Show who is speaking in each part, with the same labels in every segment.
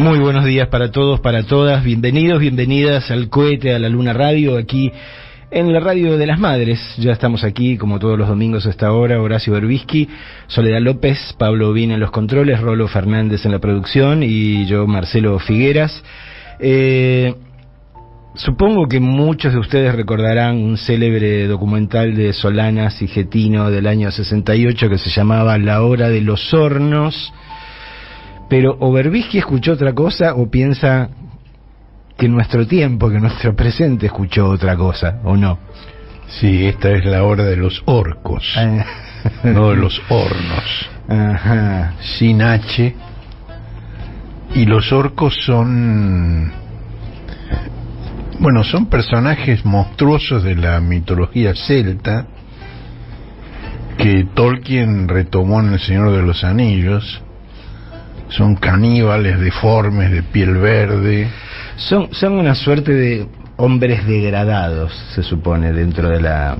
Speaker 1: Muy buenos días para todos, para todas. Bienvenidos, bienvenidas al Cohete a la Luna Radio, aquí en la Radio de las Madres. Ya estamos aquí, como todos los domingos a esta hora, Horacio Berbisky, Soledad López, Pablo Vina en los controles, Rolo Fernández en la producción y yo, Marcelo Figueras. Supongo que muchos de ustedes recordarán un célebre documental de Solanas y Getino del año 68 que se llamaba La Hora de los Hornos. Pero o Berbisky escuchó otra cosa o piensa que nuestro tiempo, que nuestro presente escuchó otra cosa, ¿o no?
Speaker 2: Sí, esta es la hora de los orcos, no de los hornos.
Speaker 1: Ajá.
Speaker 2: Sin H. Y los orcos son... Bueno, son personajes monstruosos de la mitología celta que Tolkien retomó en El Señor de los Anillos. Son caníbales deformes de piel verde.
Speaker 1: Son una suerte de hombres degradados, se supone, dentro de la...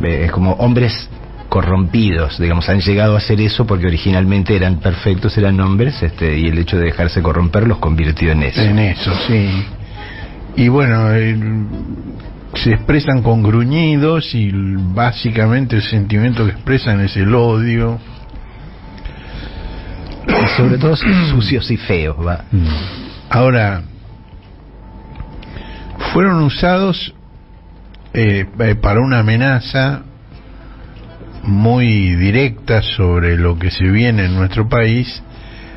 Speaker 1: Es como hombres corrompidos, digamos, han llegado a ser eso porque originalmente eran perfectos, eran hombres, y el hecho de dejarse corromper los convirtió en eso.
Speaker 2: En eso, sí. Y bueno, se expresan con gruñidos y básicamente el sentimiento que expresan es el odio.
Speaker 1: Y sobre todo sucios y feos, va.
Speaker 2: Ahora, fueron usados para una amenaza muy directa sobre lo que se viene en nuestro país,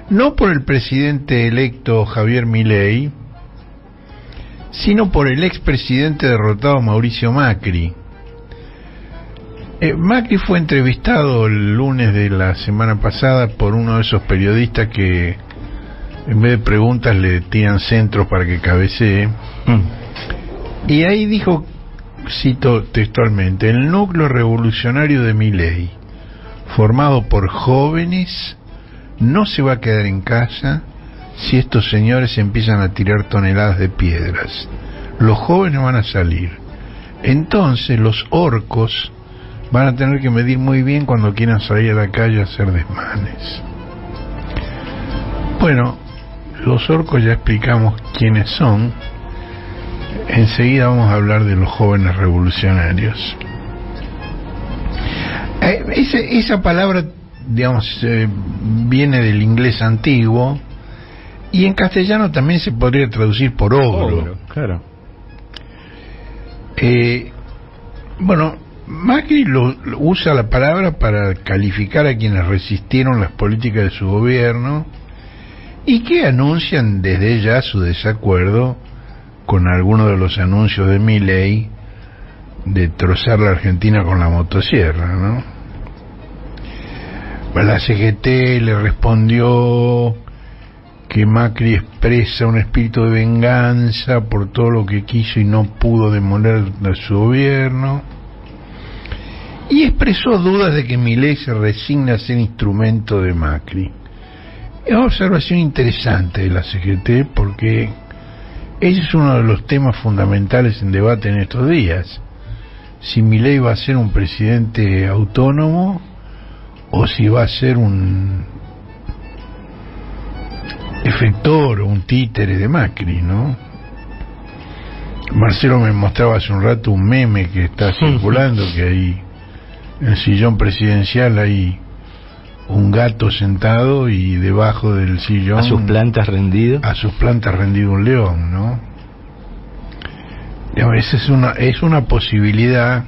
Speaker 2: no por el presidente electo Javier Milei, sino por el expresidente derrotado Mauricio Macri. Macri fue entrevistado el lunes de la semana pasada por uno de esos periodistas que en vez de preguntas le tiran centros para que cabecee. Y ahí dijo, cito textualmente: el núcleo revolucionario de Milei, formado por jóvenes, no se va a quedar en casa si estos señores empiezan a tirar toneladas de piedras. Los jóvenes van a salir. Entonces los orcos van a tener que medir muy bien cuando quieran salir a la calle a hacer desmanes. Bueno, los orcos ya explicamos quiénes son. Enseguida vamos a hablar de los jóvenes revolucionarios. Esa palabra, digamos, viene del inglés antiguo y en castellano también se podría traducir por ogro.
Speaker 1: Claro.
Speaker 2: Bueno, Macri usa la palabra para calificar a quienes resistieron las políticas de su gobierno y que anuncian desde ya su desacuerdo con algunos de los anuncios de Milei de trozar la Argentina con la motosierra, ¿no? Bueno, la CGT le respondió que Macri expresa un espíritu de venganza por todo lo que quiso y no pudo demoler de su gobierno. Y expresó dudas de que Milei se resigne a ser instrumento de Macri. Es una observación interesante de la CGT porque ese es uno de los temas fundamentales en debate en estos días. Si Milei va a ser un presidente autónomo o si va a ser un efector o un títere de Macri, ¿no? Marcelo me mostraba hace un rato un meme que está circulando, que hay en el sillón presidencial hay un gato sentado y debajo del sillón
Speaker 1: a sus plantas rendido
Speaker 2: un león, ¿no? Esa es una posibilidad,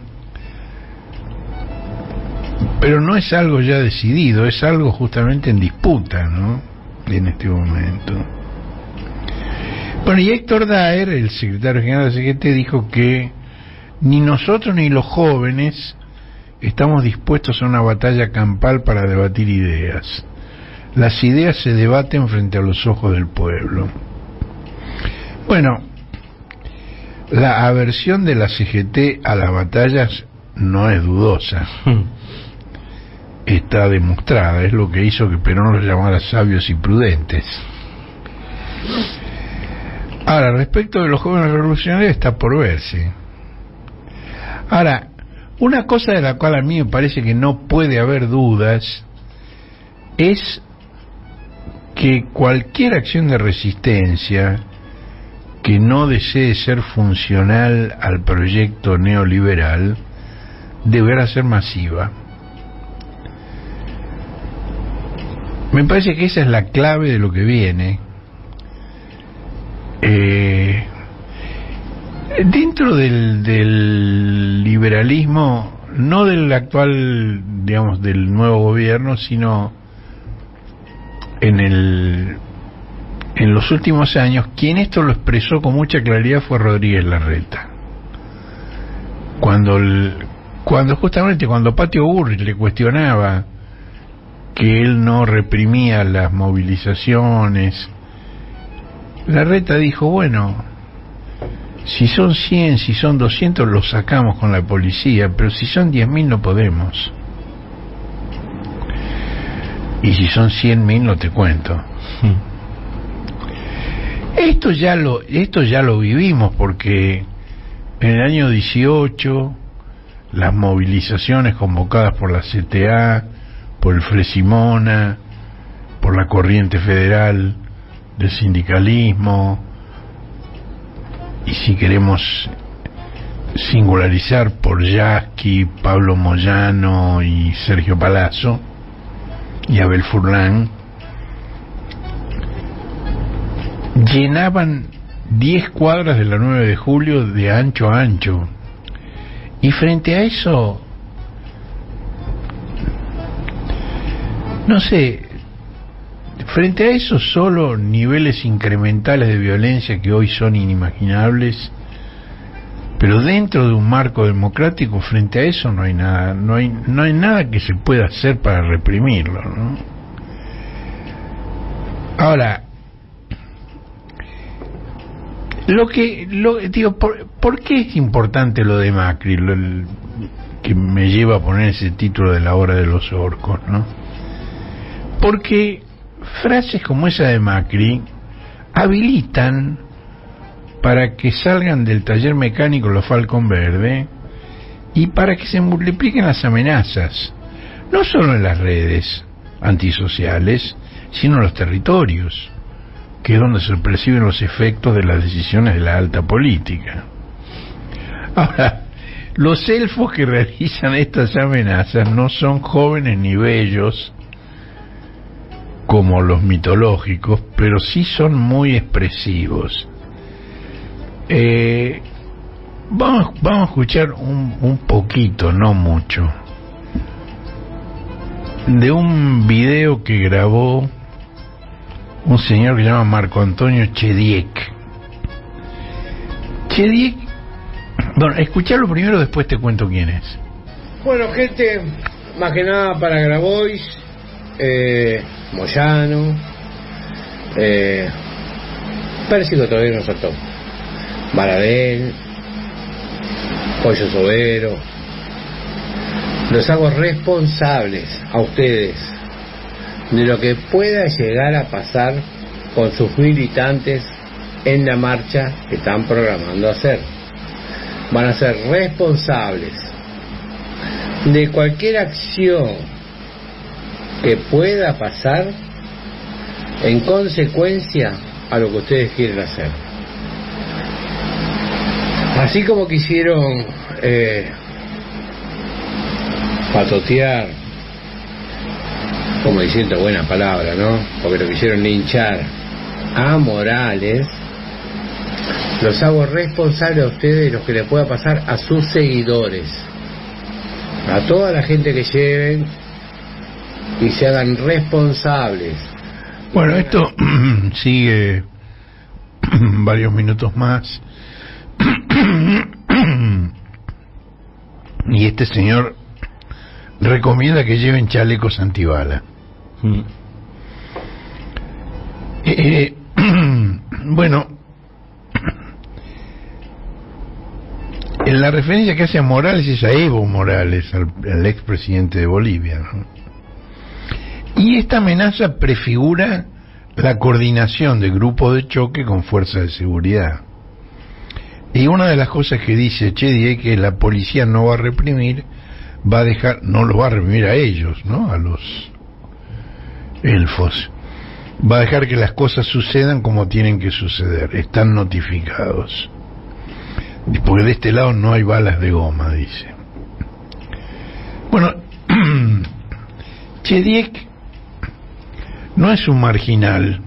Speaker 2: pero no es algo ya decidido, es algo justamente en disputa, ¿no? En este momento. Bueno, y Héctor Daer, el secretario general de la CGT, dijo que ni nosotros ni los jóvenes estamos dispuestos a una batalla campal para debatir ideas. Las ideas se debaten frente a los ojos del pueblo. Bueno, la aversión de la CGT a las batallas no es dudosa. Está demostrada, es lo que hizo que Perón los llamara sabios y prudentes. Ahora, respecto de los jóvenes revolucionarios, está por verse. Ahora, una cosa de la cual a mí me parece que no puede haber dudas es que cualquier acción de resistencia que no desee ser funcional al proyecto neoliberal deberá ser masiva. Me parece que esa es la clave de lo que viene. Dentro del liberalismo, no del actual, digamos, del nuevo gobierno, sino en los últimos años, quien esto lo expresó con mucha claridad fue Rodríguez Larreta. Cuando Patio Bullrich le cuestionaba que él no reprimía las movilizaciones, Larreta dijo, bueno, si son 100, si son 200 los sacamos con la policía, pero si son 10.000 no podemos. Y si son 100.000 no te cuento. Esto ya lo vivimos, porque en el año 18 las movilizaciones convocadas por la CTA, por el Fresimona, por la Corriente Federal del Sindicalismo, y si queremos singularizar, por Yasky, Pablo Moyano y Sergio Palazzo y Abel Furlan, llenaban 10 cuadras de la 9 de julio de ancho a ancho. Y frente a eso, no sé, frente a eso solo niveles incrementales de violencia que hoy son inimaginables, pero dentro de un marco democrático, frente a eso no hay nada, no hay nada que se pueda hacer para reprimirlo, ¿no? Ahora, digo, ¿por qué es importante lo de Macri? Que me lleva a poner ese título de La Hora de los Orcos, ¿no? Porque frases como esa de Macri habilitan para que salgan del taller mecánico los Falcon Verde y para que se multipliquen las amenazas, no solo en las redes antisociales, sino en los territorios, que es donde se perciben los efectos de las decisiones de la alta política. Ahora, los elfos que realizan estas amenazas no son jóvenes ni bellos como los mitológicos, pero sí son muy expresivos. Vamos a escuchar un poquito, no mucho, de un video que grabó un señor que se llama Marco Antonio Chediek. Bueno, escucharlo primero, después te cuento quién es.
Speaker 3: Bueno, gente, más que nada para Grabois, Moyano, Pérsico todavía no saltó, Baradel, Pollo Sobero. Los hago responsables a ustedes de lo que pueda llegar a pasar con sus militantes en la marcha que están programando hacer. Van a ser responsables de cualquier acción que pueda pasar en consecuencia a lo que ustedes quieren hacer. Así como quisieron patotear, como diciendo buena palabra, ¿no? Porque lo quisieron linchar a Morales, los hago responsables a ustedes de lo que le pueda pasar a sus seguidores, a toda la gente que lleven y se hagan responsables.
Speaker 2: Bueno, esto sigue varios minutos más y este señor recomienda que lleven chalecos antibala. Bueno, en la referencia que hace a Morales es a Evo Morales, al expresidente de Bolivia, ¿no? Y esta amenaza prefigura la coordinación de grupos de choque con fuerzas de seguridad. Y una de las cosas que dice Chediek es que la policía no va a reprimir, no los va a reprimir a ellos, ¿no? A los elfos. va a dejar que las cosas sucedan como tienen que suceder, están notificados, porque de este lado no hay balas de goma, dice. Bueno, Chediek no es un marginal,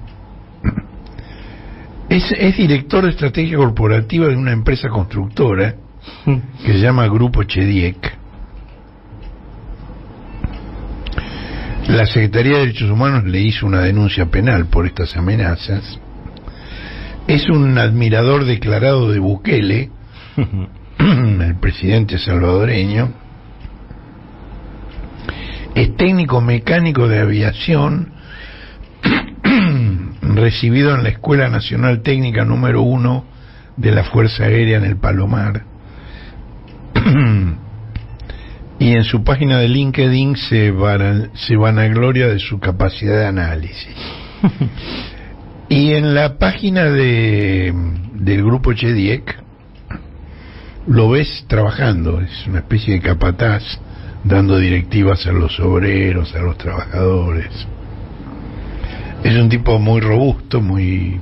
Speaker 2: es director de estrategia corporativa de una empresa constructora que se llama Grupo Chediek. La Secretaría de Derechos Humanos le hizo una denuncia penal por estas amenazas. Es un admirador declarado de Bukele, el presidente salvadoreño. Es técnico mecánico de aviación, recibido en la Escuela Nacional Técnica número 1 de la Fuerza Aérea en el Palomar. Y en su página de LinkedIn se vanagloria de su capacidad de análisis. Y en la página del Grupo Chediek lo ves trabajando, es una especie de capataz, dando directivas a los obreros, a los trabajadores. Es un tipo muy robusto, muy...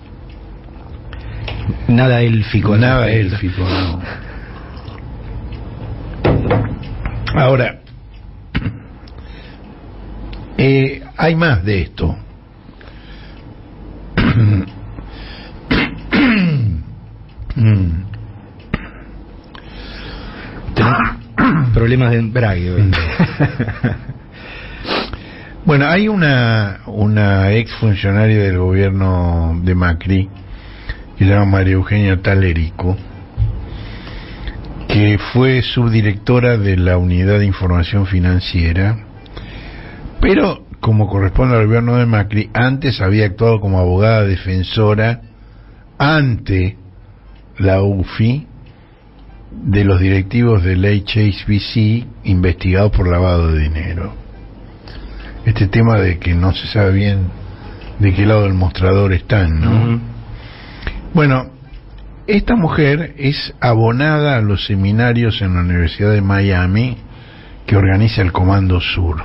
Speaker 1: Nada élfico.
Speaker 2: Nada élfico, no. Ahora, hay más de esto.
Speaker 1: Problemas de embrague.
Speaker 2: Bueno, hay una ex funcionaria del gobierno de Macri que se llama María Eugenia Talerico, que fue subdirectora de la Unidad de Información Financiera, pero como corresponde al gobierno de Macri, antes había actuado como abogada defensora ante la UFI de los directivos del HSBC investigados por lavado de dinero. Este tema de que no se sabe bien de qué lado del mostrador están, ¿no? Bueno, esta mujer es abonada a los seminarios en la Universidad de Miami que organiza el Comando Sur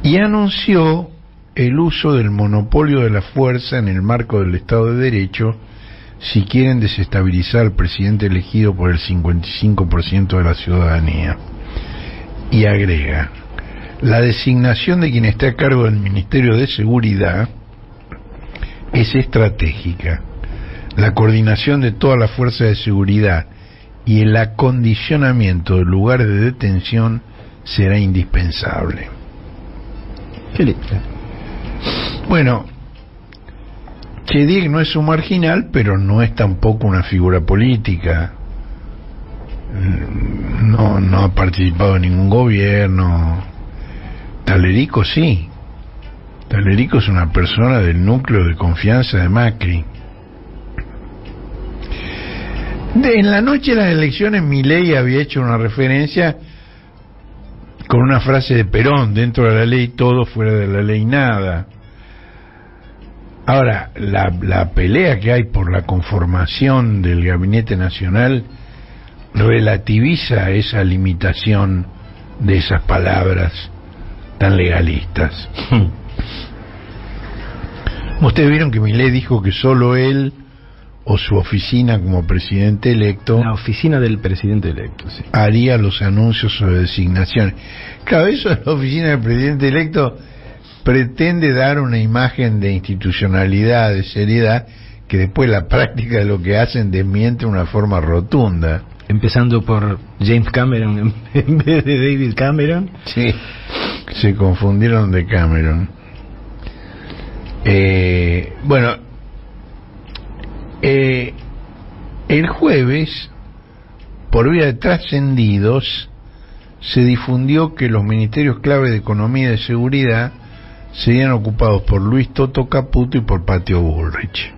Speaker 2: y anunció el uso del monopolio de la fuerza en el marco del Estado de Derecho si quieren desestabilizar al presidente elegido por el 55% de la ciudadanía. Y agrega: la designación de quien está a cargo del Ministerio de Seguridad es estratégica. La coordinación de toda la fuerza de seguridad y el acondicionamiento de lugares de detención será indispensable.
Speaker 1: ¿Qué le...
Speaker 2: Bueno, Chediek no es un marginal, pero no es tampoco una figura política. No ha participado en ningún gobierno. Talerico sí. Talerico es una persona del núcleo de confianza de Macri. En la noche de las elecciones Milei había hecho una referencia con una frase de Perón: dentro de la ley todo, fuera de la ley nada. Ahora, la pelea que hay por la conformación del Gabinete Nacional relativiza esa limitación de esas palabras tan legalistas. Ustedes vieron que Milei dijo que solo él o su oficina como presidente electo,
Speaker 1: la oficina del presidente electo, sí,
Speaker 2: haría los anuncios sobre designaciones. Claro, eso de la oficina del presidente electo pretende dar una imagen de institucionalidad, de seriedad, que después la práctica de lo que hacen desmiente de una forma rotunda.
Speaker 1: Empezando por James Cameron en vez de David Cameron.
Speaker 2: Sí, se confundieron de Cameron. Bueno, el jueves, por vía de trascendidos, se difundió que los ministerios clave de Economía y de Seguridad serían ocupados por Luis Toto Caputo y por Patio Bullrich.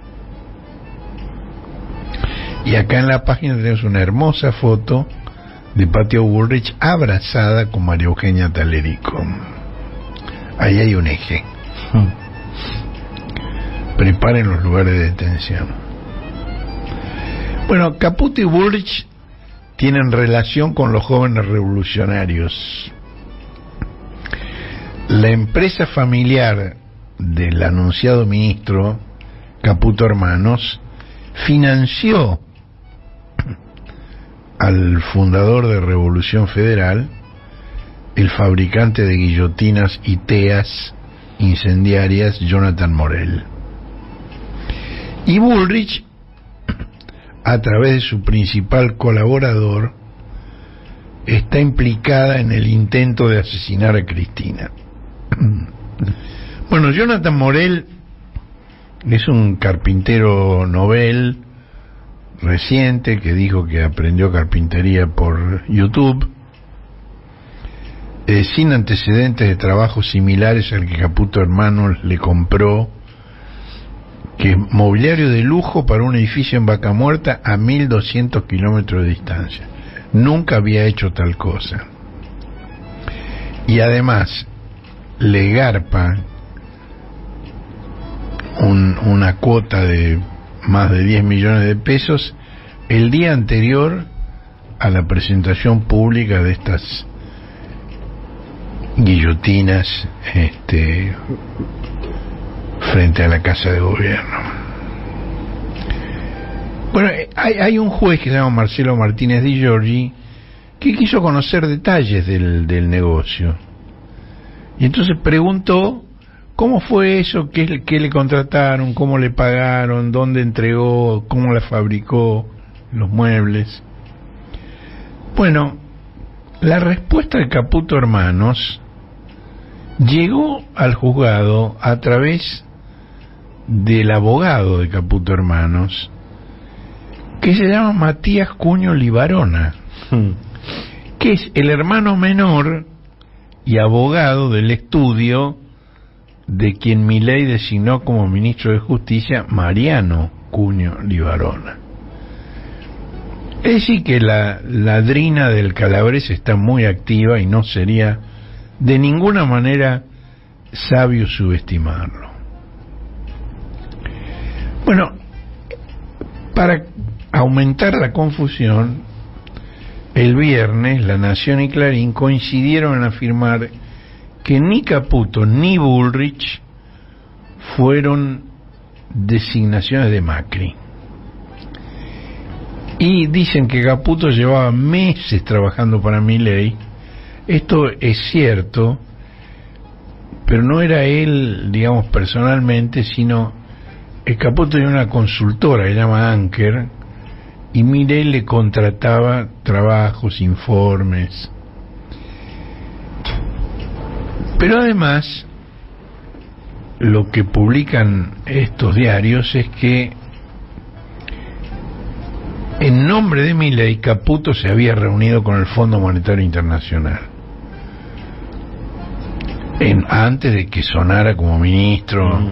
Speaker 2: Y acá en la página tenemos una hermosa foto de Patio Bullrich abrazada con María Eugenia Talerico. Ahí hay un eje. Preparen los lugares de detención. Bueno, Caputo y Bullrich tienen relación con los jóvenes revolucionarios. La empresa familiar del anunciado ministro Caputo Hermanos financió al fundador de Revolución Federal, el fabricante de guillotinas y teas incendiarias Jonathan Morel. Y Bullrich, a través de su principal colaborador, está implicada en el intento de asesinar a Cristina. Bueno, Jonathan Morel es un carpintero novel reciente que dijo que aprendió carpintería por YouTube, sin antecedentes de trabajos similares al que Caputo Hermanos le compró, que es mobiliario de lujo para un edificio en Vaca Muerta a 1.200 kilómetros de distancia. Nunca había hecho tal cosa. Y además le garpa una cuota de más de 10 millones de pesos el día anterior a la presentación pública de estas guillotinas frente a la Casa de Gobierno. Bueno, hay un juez que se llama Marcelo Martínez Di Giorgi que quiso conocer detalles del negocio, y entonces preguntó cómo fue eso, qué le contrataron, cómo le pagaron, dónde entregó, cómo la fabricó, los muebles. Bueno, la respuesta de Caputo Hermanos llegó al juzgado a través del abogado de Caputo Hermanos, que se llama Matías Cuño Libarona, que es el hermano menor y abogado del estudio de quien Milei designó como ministro de Justicia, Mariano Cuño Libarona. Es decir, que la ladrina del Calabrese está muy activa y no sería de ninguna manera sabio subestimarlo. Bueno, para aumentar la confusión, el viernes La Nación y Clarín coincidieron en afirmar que ni Caputo ni Bullrich fueron designaciones de Macri. Y dicen que Caputo llevaba meses trabajando para Milei. Esto es cierto, pero no era él, digamos, personalmente, sino el Caputo tenía una consultora que se llama Anker, y Milei le contrataba trabajos, informes. Pero además, lo que publican estos diarios es que en nombre de Milei, Caputo se había reunido con el Fondo Monetario Internacional antes de que sonara como ministro.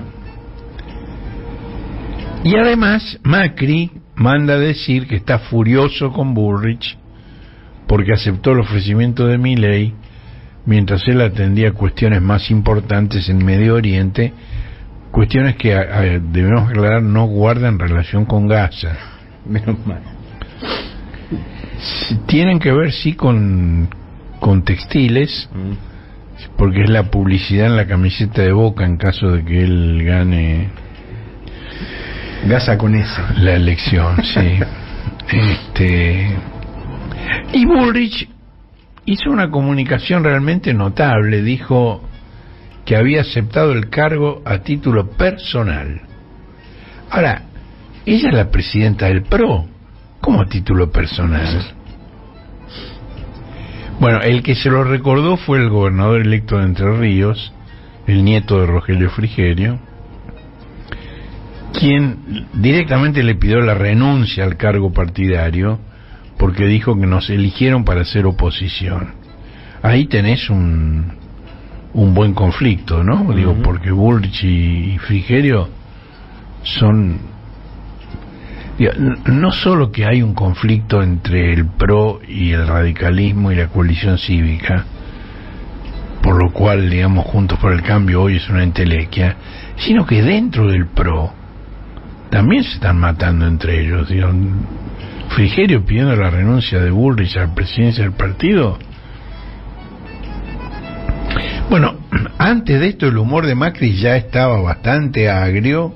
Speaker 2: Y además Macri manda decir que está furioso con Bullrich porque aceptó el ofrecimiento de Milei mientras él atendía cuestiones más importantes en Medio Oriente, cuestiones que debemos aclarar no guardan relación con Gaza.
Speaker 1: Menos mal.
Speaker 2: Tienen que ver sí con textiles, porque es la publicidad en la camiseta de Boca en caso de que él gane
Speaker 1: Gaza con ese
Speaker 2: la elección, sí. Y Bullrich hizo una comunicación realmente notable. Dijo que había aceptado el cargo a título personal. Ahora, ella es la presidenta del PRO. ¿Cómo a título personal? Bueno, el que se lo recordó fue el gobernador electo de Entre Ríos, el nieto de Rogelio Frigerio, quien directamente le pidió la renuncia al cargo partidario porque dijo que nos eligieron para hacer oposición. Ahí tenés un buen conflicto, ¿no? Digo, porque Bullrich y Frigerio son... No solo que hay un conflicto entre el PRO y el radicalismo y la coalición cívica, por lo cual, digamos, Juntos por el Cambio hoy es una entelequia, sino que dentro del PRO también se están matando entre ellos. Digo, Frigerio pidiendo la renuncia de Bullrich a la presidencia del partido. Bueno, Antes de esto el humor de Macri ya estaba bastante agrio,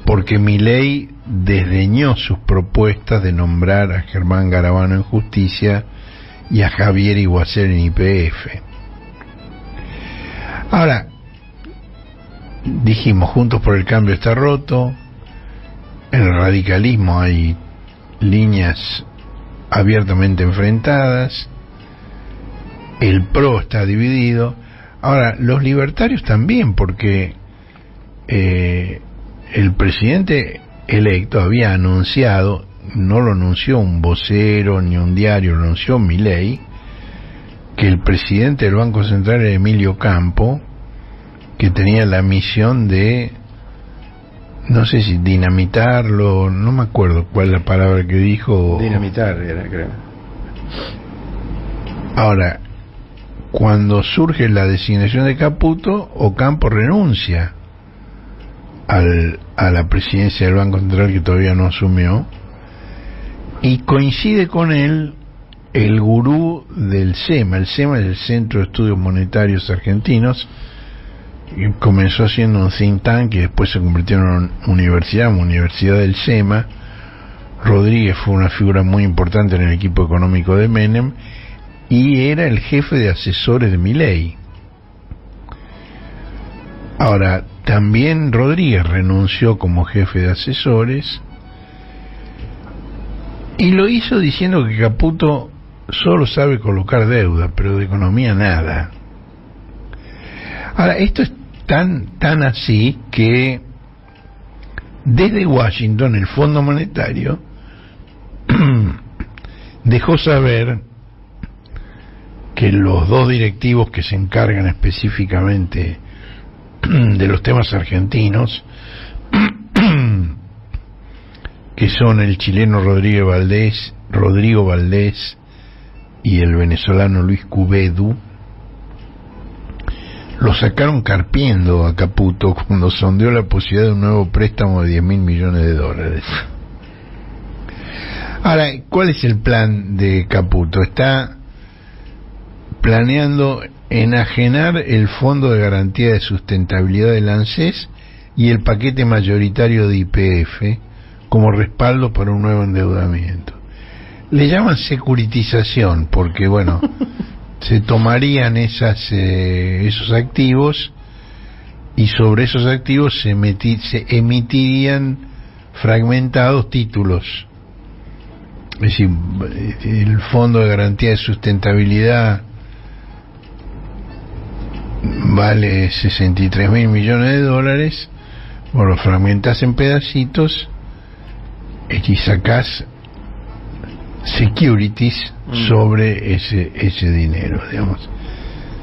Speaker 2: porque Milei desdeñó sus propuestas de nombrar a Germán Garabano en Justicia y a Javier Iguacer en YPF. Ahora, dijimos, Juntos por el Cambio está roto, en el radicalismo hay líneas abiertamente enfrentadas, el PRO está dividido. Ahora, los libertarios también, porque el presidente electo había anunciado, no lo anunció un vocero ni un diario, lo anunció Milei, que el presidente del Banco Central era Emilio Campo, que tenía la misión de, no sé si dinamitarlo, no me acuerdo cuál es la palabra que dijo.
Speaker 1: Dinamitar era, creo.
Speaker 2: Ahora, cuando surge la designación de Caputo, Ocampo renuncia a la presidencia del Banco Central, que todavía no asumió, y coincide con él el gurú del SEMA. El SEMA es el Centro de Estudios Monetarios Argentinos, que comenzó siendo un think tank y después se convirtió en una universidad del SEMA. Rodríguez fue una figura muy importante en el equipo económico de Menem y era el jefe de asesores de Milei. Ahora, también Rodríguez renunció como jefe de asesores y lo hizo diciendo que Caputo solo sabe colocar deuda, pero de economía nada. Ahora, esto es tan así que desde Washington el Fondo Monetario dejó saber que los dos directivos que se encargan específicamente de los temas argentinos, que son el chileno Rodrigo Valdés y el venezolano Luis Cubedu, lo sacaron carpiendo a Caputo cuando sondeó la posibilidad de un nuevo préstamo de $10.000 millones. Ahora, ¿cuál es el plan de Caputo? Está planeando enajenar el Fondo de Garantía de Sustentabilidad del ANSES y el paquete mayoritario de YPF como respaldo para un nuevo endeudamiento. Le llaman securitización porque, bueno, se tomarían esos activos y sobre esos activos se emitirían fragmentados títulos. Es decir, el Fondo de Garantía de Sustentabilidad vale $63.000 millones, vos lo fragmentás en pedacitos y sacás securities sobre ese dinero, digamos.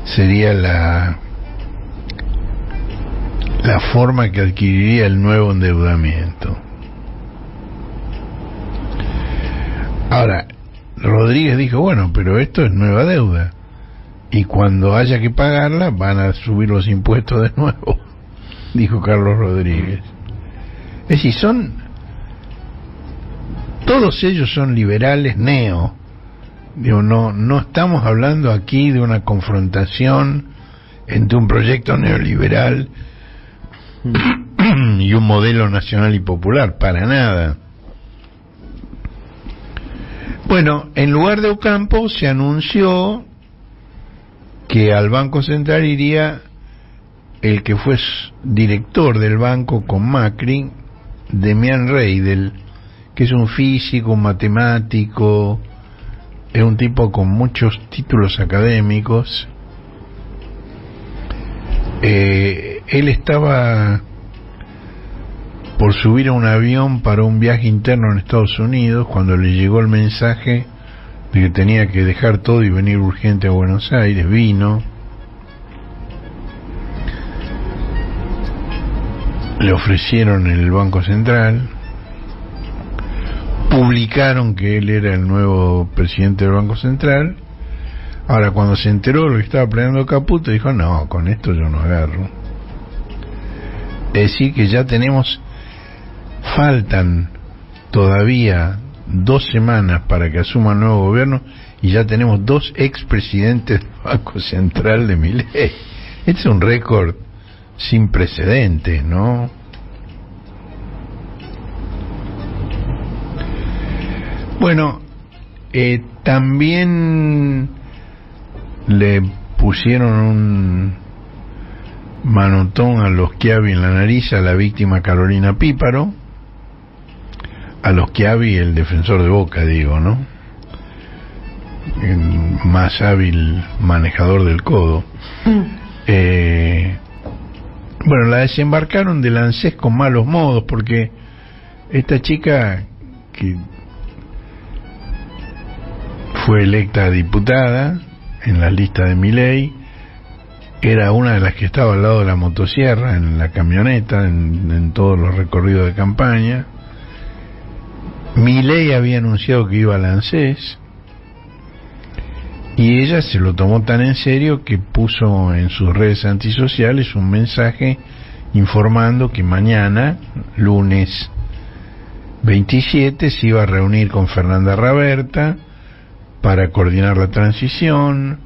Speaker 2: Sería la forma que adquiriría el nuevo endeudamiento. Ahora, Rodríguez dijo, bueno, pero esto es nueva deuda y cuando haya que pagarla van a subir los impuestos de nuevo, dijo Carlos Rodríguez. Es decir, todos ellos son liberales neo. Digo, no estamos hablando aquí de una confrontación entre un proyecto neoliberal y un modelo nacional y popular, para nada. Bueno, en lugar de Ocampo se anunció que al Banco Central iría el que fue director del banco con Macri, Demián Reidel, que es un físico, un matemático, es un tipo con muchos títulos académicos. Él estaba por subir a un avión para un viaje interno en Estados Unidos cuando le llegó el mensaje de que tenía que dejar todo y venir urgente a Buenos Aires. Vino, le ofrecieron el Banco Central, publicaron que él era el nuevo presidente del Banco Central. Ahora, cuando se enteró de lo que estaba planeando Caputo, dijo, no, con esto yo no agarro. Es decir, que ya faltan todavía 2 semanas para que asuma el nuevo gobierno y ya tenemos 2 expresidentes del Banco Central de Milei. Es Este es un récord sin precedentes, ¿no? Bueno, también le pusieron un manotón a los Schiavi en la nariz a la víctima Carolina Píparo, a los Schiavi, el defensor de Boca, digo, ¿no? El más hábil manejador del codo. Bueno, la desembarcaron del ANSES con malos modos, porque esta chica que fue electa diputada en la lista de Milei era una de las que estaba al lado de la motosierra, en la camioneta, en todos los recorridos de campaña. Milei había anunciado que iba al ANSES y ella se lo tomó tan en serio que puso en sus redes antisociales un mensaje informando que mañana, lunes 27, se iba a reunir con Fernanda Raberta para coordinar la transición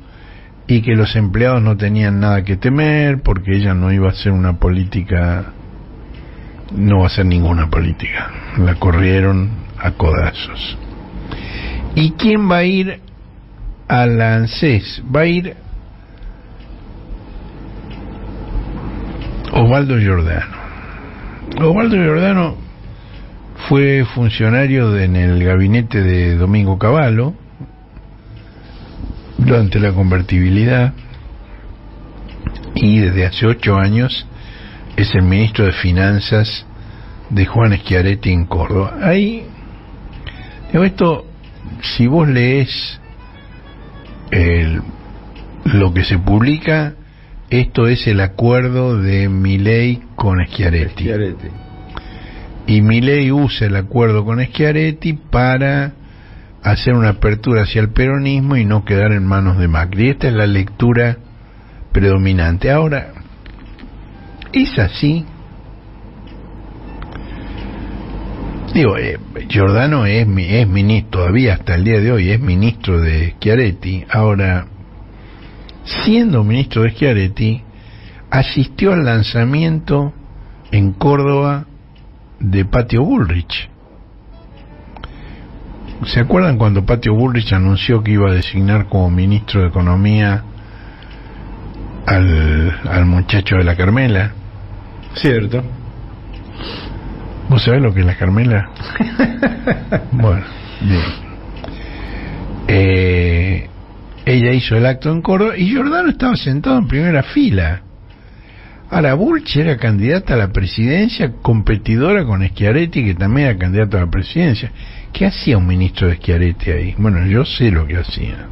Speaker 2: y que los empleados no tenían nada que temer porque ella no iba a hacer una política, no va a hacer ninguna política. La corrieron a codazos. ¿Y quién va a ir al ANSES? Va a ir Osvaldo Giordano. Osvaldo Giordano fue funcionario en el gabinete de Domingo Cavallo durante la convertibilidad y desde hace 8 años es el ministro de Finanzas de Juan Schiaretti en Córdoba. Ahí, esto, si vos lees lo que se publica, esto es el acuerdo de Milei con Schiaretti. Y Milei usa el acuerdo con Schiaretti para hacer una apertura hacia el peronismo y no quedar en manos de Macri. Esta es la lectura predominante. Ahora, ¿es así? Digo, Giordano es ministro, todavía hasta el día de hoy es ministro de Schiaretti. Ahora, siendo ministro de Schiaretti, asistió al lanzamiento en Córdoba de Patio Bullrich. ¿Se acuerdan cuando Patio Bullrich anunció que iba a designar como ministro de Economía al muchacho de la Carmela?
Speaker 1: Cierto.
Speaker 2: ¿Vos sabés lo que es la Carmela? Bueno, bien. Ella hizo el acto en Córdoba y Giordano estaba sentado en primera fila. Ahora, Bullrich era candidata a la presidencia, competidora con Schiaretti, que también era candidato a la presidencia. ¿Qué hacía un ministro de Schiaretti ahí? Bueno, yo sé lo que hacía.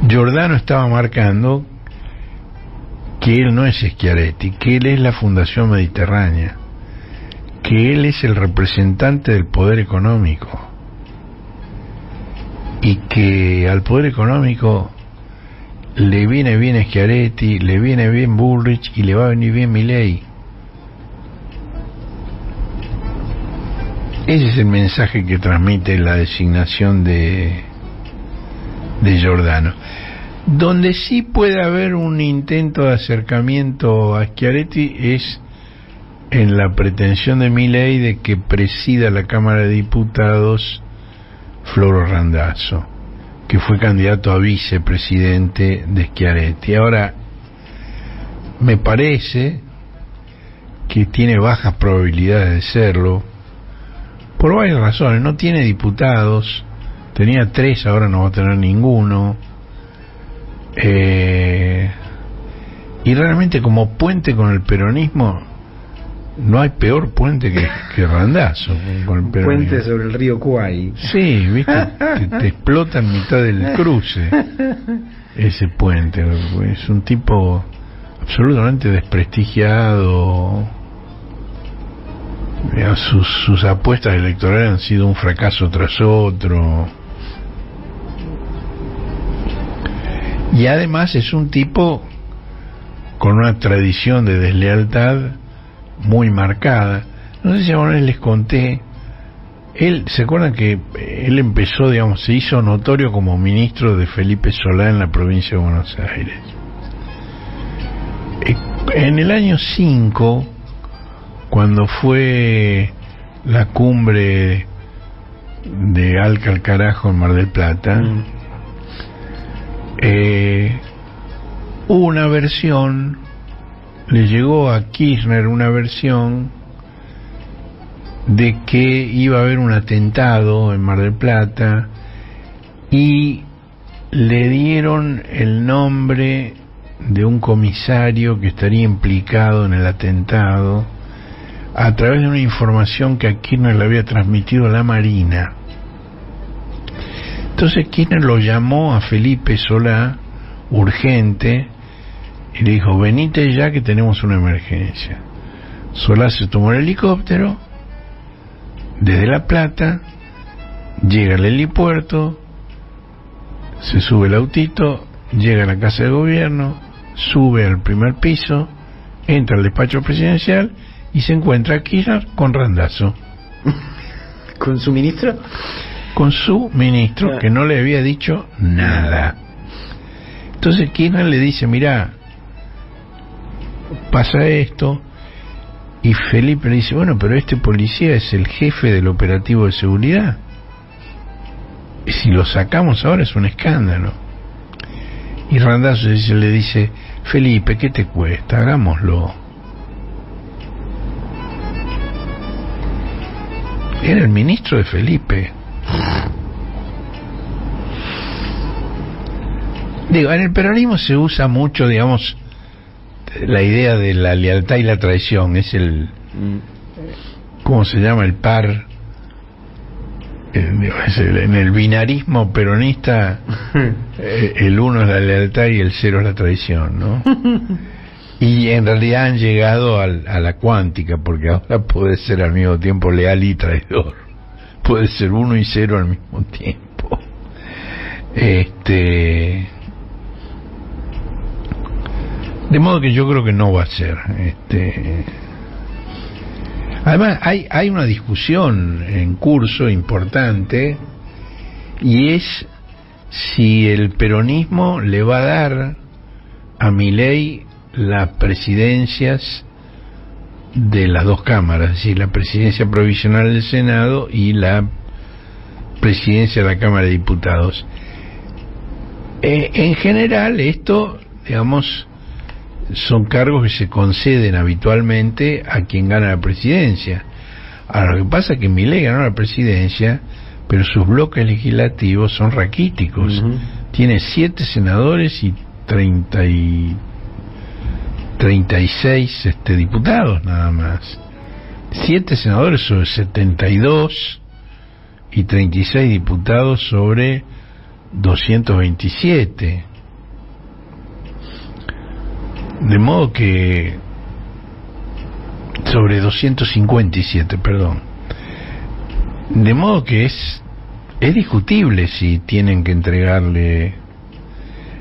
Speaker 2: Giordano estaba marcando que él no es Schiaretti, que él es la Fundación Mediterránea, que él es el representante del poder económico y que al poder económico le viene bien Schiaretti, le viene bien Bullrich y le va a venir bien Milei. Ese es el mensaje que transmite la designación de Giordano. Donde sí puede haber un intento de acercamiento a Schiaretti es en la pretensión de Milei de que presida la Cámara de Diputados Floro Randazzo, que fue candidato a vicepresidente de Schiaretti. Ahora, me parece que tiene bajas probabilidades de serlo, por varias razones. No tiene diputados, tenía 3, ahora no va a tener ninguno. Y realmente como puente con el peronismo, no hay peor puente que Randazzo con el peronismo.
Speaker 1: Puente sobre el río Kwai.
Speaker 2: Sí, viste, te explota en mitad del cruce ese puente. Es un tipo absolutamente desprestigiado. Sus apuestas electorales han sido un fracaso tras otro. Y además es un tipo con una tradición de deslealtad muy marcada. No sé si a ustedes les conté, ¿se acuerdan que él empezó, digamos, se hizo notorio como ministro de Felipe Solá en la provincia de Buenos Aires? En el año 5, cuando fue la cumbre de Alca al Carajo en Mar del Plata, hubo una versión, le llegó a Kirchner una versión de que iba a haber un atentado en Mar del Plata y le dieron el nombre de un comisario que estaría implicado en el atentado a través de una información que a Kirchner le había transmitido la Marina. Entonces Kirchner lo llamó a Felipe Solá urgente y le dijo: venite ya que tenemos una emergencia. Solá se tomó el helicóptero desde La Plata, llega al helipuerto, se sube el autito, llega a la casa de gobierno, sube al primer piso, entra al despacho presidencial y se encuentra a Kirchner con Randazzo.
Speaker 1: ¿Con su ministro?
Speaker 2: Con su ministro, que no le había dicho nada. Entonces Kirchner le dice: mirá, pasa esto. Y Felipe le dice: bueno, pero este policía es el jefe del operativo de seguridad. Y si lo sacamos ahora es un escándalo. Y Randazzo le dice: Felipe, ¿qué te cuesta? Hagámoslo. Era el ministro de Felipe. Digo, en el peronismo se usa mucho, digamos, la idea de la lealtad y la traición. Es el, ¿cómo se llama? El par. En el binarismo peronista, el uno es la lealtad y el cero es la traición, ¿no? Y en realidad han llegado a la cuántica, porque ahora puede ser al mismo tiempo leal y traidor. Puede ser 1 y 0 al mismo tiempo. De modo que yo creo que no va a ser. Además, hay una discusión en curso importante, y es si el peronismo le va a dar a Milei las presidencias de las dos cámaras, es decir, la presidencia provisional del Senado y la presidencia de la Cámara de Diputados. En general, esto, digamos, son cargos que se conceden habitualmente a quien gana la presidencia. Ahora, lo que pasa es que Milei ganó la presidencia, pero sus bloques legislativos son raquíticos. Tiene 7 senadores y 36 diputados nada más. 7 senadores sobre 72 y 36 diputados sobre 227. De modo que sobre 257, perdón. De modo que es discutible si tienen que entregarle,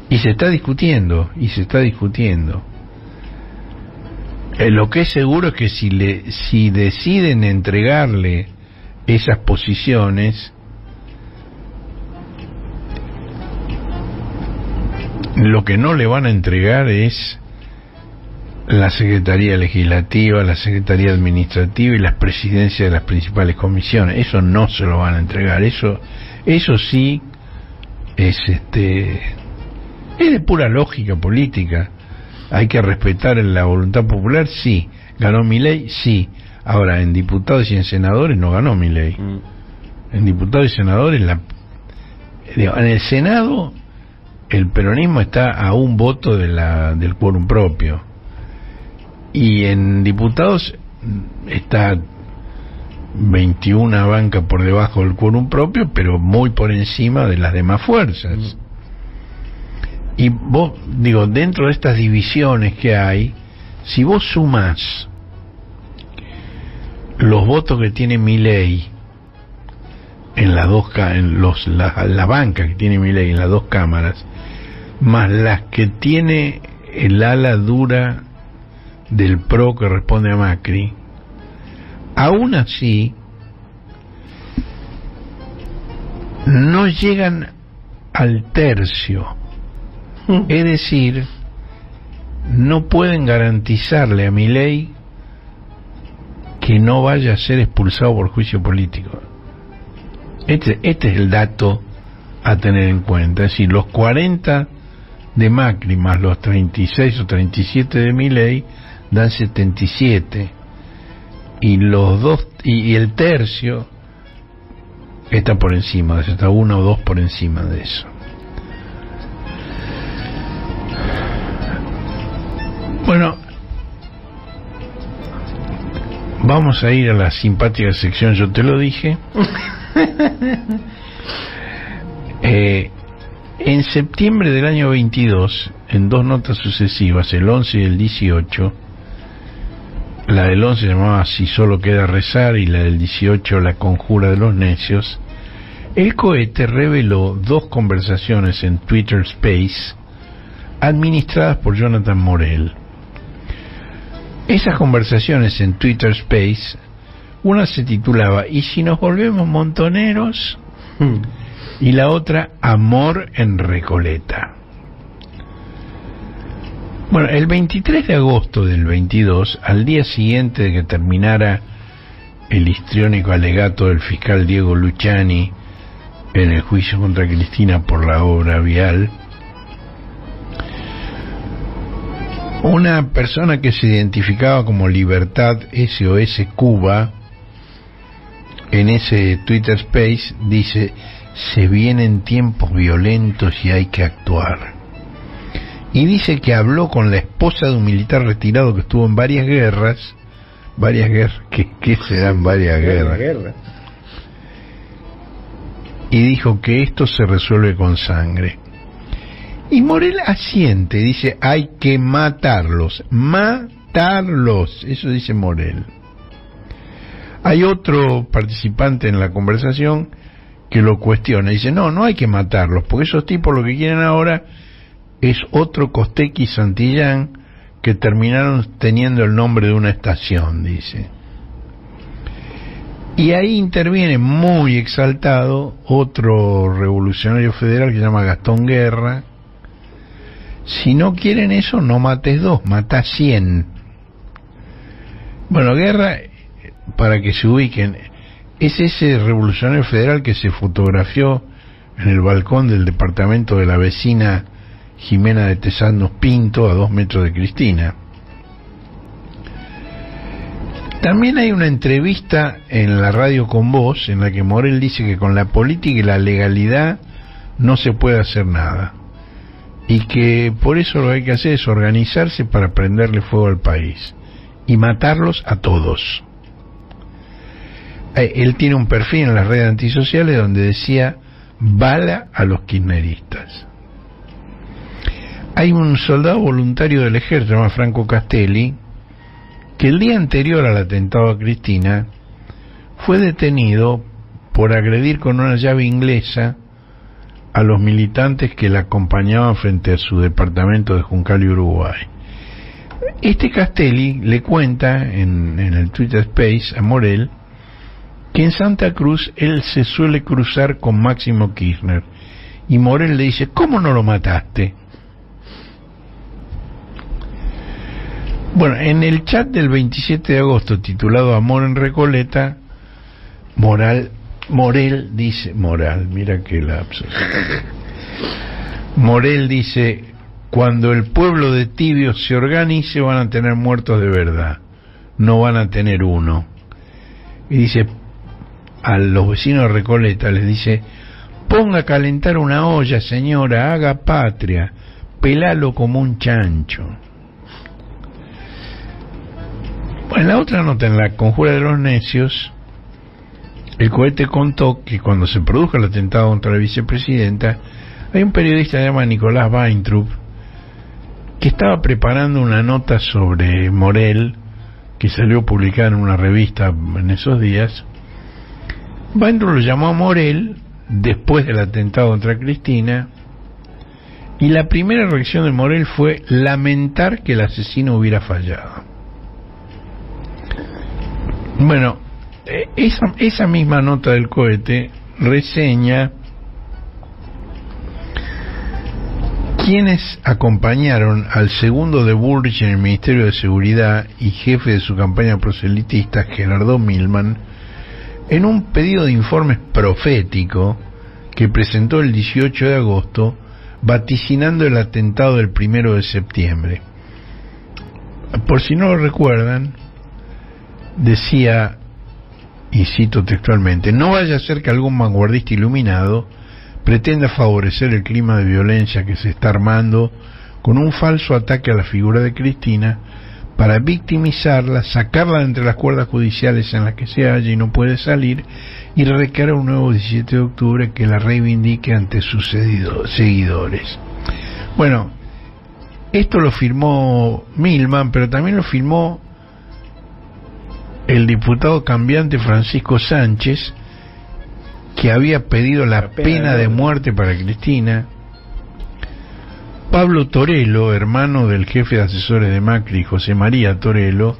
Speaker 2: y se está discutiendo. Lo que es seguro es que si deciden entregarle esas posiciones, lo que no le van a entregar es la Secretaría Legislativa, la Secretaría Administrativa y las presidencias de las principales comisiones. Eso no se lo van a entregar. Eso sí es de pura lógica política. Hay que respetar la voluntad popular, sí. ¿Ganó Milei? Sí. Ahora, en diputados y en senadores no ganó Milei. En diputados y senadores, en el Senado, el peronismo está a un voto del quórum propio. Y en diputados está 21 bancas por debajo del quórum propio, pero muy por encima de las demás fuerzas. Y vos, dentro de estas divisiones que hay, si vos sumás los votos que tiene Milei en las dos, la banca que tiene Milei en las dos cámaras, más las que tiene el ala dura del PRO que responde a Macri, aún así no llegan al tercio. Es decir, no pueden garantizarle a Milei que no vaya a ser expulsado por juicio político. Este es el dato a tener en cuenta. Es decir, los 40 de Macri más los 36 o 37 de Milei dan 77, y los dos y el tercio está por encima, está 1 o 2 por encima de eso. Bueno, vamos a ir a la simpática sección Yo te lo dije. En septiembre del año 22, en 2 notas sucesivas, el 11 y el 18, la del 11 se llamaba Si solo queda rezar y la del 18 La conjura de los necios, el cohete reveló 2 conversaciones en Twitter Space administradas por Jonathan Morel. Esas conversaciones en Twitter Space, una se titulaba ¿Y si nos volvemos montoneros? Y la otra Amor en Recoleta. Bueno, el 23 de agosto del 22, al día siguiente de que terminara el histriónico alegato del fiscal Diego Luciani en el juicio contra Cristina por la obra vial, una persona que se identificaba como Libertad SOS Cuba en ese Twitter Space dice: se vienen tiempos violentos y hay que actuar. Y dice que habló con la esposa de un militar retirado que estuvo en varias guerras. ¿Qué serán varias guerras? Y dijo que esto se resuelve con sangre. Y Morel asiente, dice: hay que matarlos, eso dice Morel. Hay otro participante en la conversación que lo cuestiona, dice: no hay que matarlos, porque esos tipos lo que quieren ahora es otro Costequi y Santillán que terminaron teniendo el nombre de una estación, dice. Y ahí interviene muy exaltado otro revolucionario federal que se llama Gastón Guerra. Si no quieren eso, no mates 2, mata 100. Bueno, Guerra, para que se ubiquen, es ese revolucionario federal que se fotografió en el balcón del departamento de la vecina Jimena de Tesanos Pinto, a 2 metros de Cristina. También hay una entrevista en la radio Con Voz en la que Morel dice que con la política y la legalidad no se puede hacer nada, y que por eso lo que hay que hacer es organizarse para prenderle fuego al país y matarlos a todos. Él tiene un perfil en las redes antisociales donde decía: bala a los kirchneristas. Hay un soldado voluntario del ejército, se llama Franco Castelli, que el día anterior al atentado a Cristina fue detenido por agredir con una llave inglesa a los militantes que la acompañaban frente a su departamento de Juncal y Uruguay. Este Castelli le cuenta en el Twitter Space a Morel que en Santa Cruz él se suele cruzar con Máximo Kirchner, y Morel le dice: ¿cómo no lo mataste? Bueno, en el chat del 27 de agosto titulado Amor en Recoleta, Morel dice, mira qué lapso. Morel dice: cuando el pueblo de Tibios se organice van a tener muertos de verdad, no van a tener uno. Y dice a los vecinos de Recoleta, les dice: ponga a calentar una olla, señora, haga patria, pelalo como un chancho. En la otra nota, en la conjura de los necios, el cohete contó que cuando se produjo el atentado contra la vicepresidenta, hay un periodista llamado Nicolás Weintraub que estaba preparando una nota sobre Morel que salió publicada en una revista en esos días. Weintraub lo llamó a Morel después del atentado contra Cristina, y la primera reacción de Morel fue lamentar que el asesino hubiera fallado. Bueno, esa misma nota del cohete reseña quienes acompañaron al segundo de Bullrich en el Ministerio de Seguridad y jefe de su campaña proselitista, Gerardo Milman, en un pedido de informes profético que presentó el 18 de agosto, vaticinando el atentado del 1 de septiembre. Por si no lo recuerdan, decía, y cito textualmente: no vaya a ser que algún vanguardista iluminado pretenda favorecer el clima de violencia que se está armando con un falso ataque a la figura de Cristina para victimizarla, sacarla de entre las cuerdas judiciales en las que se halla y no puede salir, y recaer un nuevo 17 de octubre que la reivindique ante sus seguidores. Bueno, esto lo firmó Milman, pero también lo firmó el diputado cambiante Francisco Sánchez, que había pedido la pena de muerte para Cristina. Pablo Torello, hermano del jefe de asesores de Macri, José María Torello,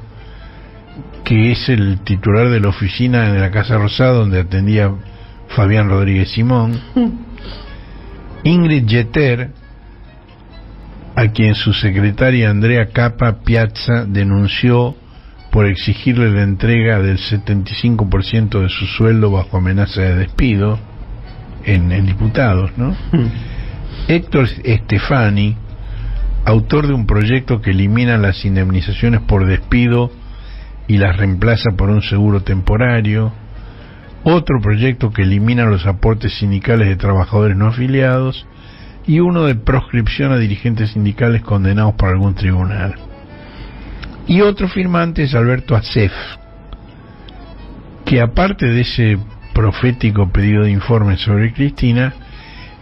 Speaker 2: que es el titular de la oficina de la Casa Rosada donde atendía Fabián Rodríguez Simón. Ingrid Jeter, a quien su secretaria Andrea Capa Piazza denunció por exigirle la entrega del 75% de su sueldo bajo amenaza de despido en diputados, ¿no? Héctor Estefani, autor de un proyecto que elimina las indemnizaciones por despido y las reemplaza por un seguro temporario. Otro proyecto que elimina los aportes sindicales de trabajadores no afiliados, y uno de proscripción a dirigentes sindicales condenados por algún tribunal. Y otro firmante es Alberto Acef, que aparte de ese profético pedido de informe sobre Cristina,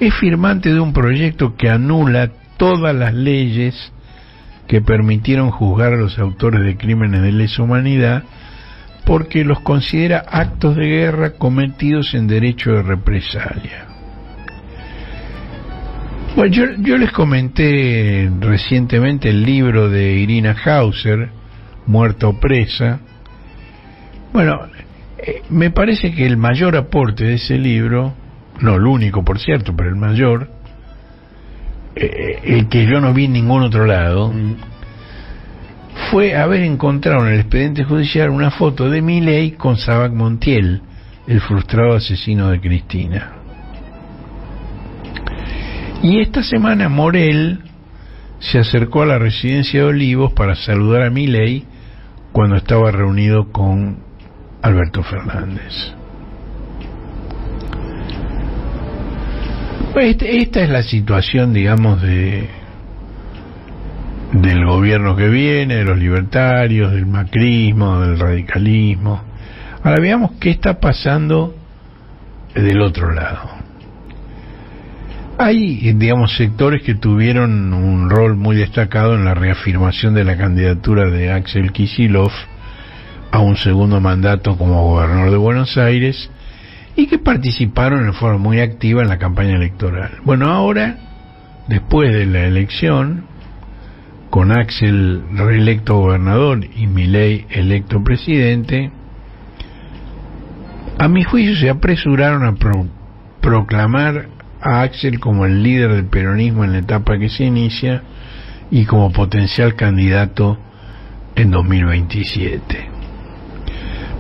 Speaker 2: es firmante de un proyecto que anula todas las leyes que permitieron juzgar a los autores de crímenes de lesa humanidad, porque los considera actos de guerra cometidos en derecho de represalia. Bueno, yo les comenté recientemente el libro de Irina Hauser, Muerta o Presa. Bueno, me parece que el mayor aporte de ese libro, no el único por cierto, pero el mayor, el que yo no vi en ningún otro lado, fue haber encontrado en el expediente judicial una foto de Milei con Sabac Montiel, el frustrado asesino de Cristina. Y esta semana Morel se acercó a la residencia de Olivos para saludar a Milei cuando estaba reunido con Alberto Fernández. Esta es la situación, digamos, del gobierno que viene, de los libertarios, del macrismo, del radicalismo. Ahora veamos qué está pasando del otro lado. Hay, digamos, sectores que tuvieron un rol muy destacado en la reafirmación de la candidatura de Axel Kicillof a un segundo mandato como gobernador de Buenos Aires y que participaron en forma muy activa en la campaña electoral. Bueno, ahora, después de la elección, con Axel reelecto gobernador y Milei electo presidente, a mi juicio se apresuraron a proclamar a Axel como el líder del peronismo en la etapa que se inicia y como potencial candidato en 2027.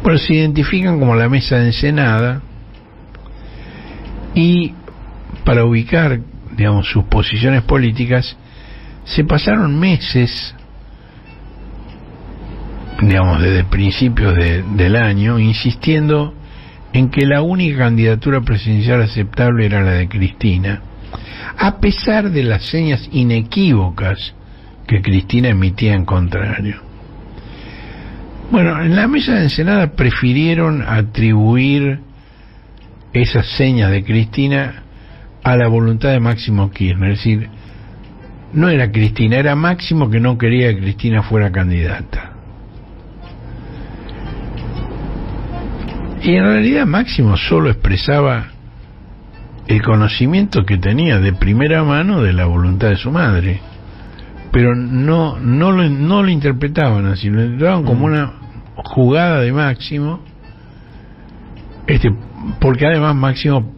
Speaker 2: Bueno, se identifican como la mesa de Ensenada, y para ubicar, digamos, sus posiciones políticas se pasaron meses, digamos, desde principios del año, insistiendo en que la única candidatura presidencial aceptable era la de Cristina, a pesar de las señas inequívocas que Cristina emitía en contrario. Bueno, en la mesa de Ensenada prefirieron atribuir esas señas de Cristina a la voluntad de Máximo Kirchner, es decir, no era Cristina, era Máximo que no quería que Cristina fuera candidata. Y en realidad Máximo solo expresaba el conocimiento que tenía de primera mano de la voluntad de su madre, pero no lo interpretaban así, lo interpretaban como una jugada de Máximo, porque además Máximo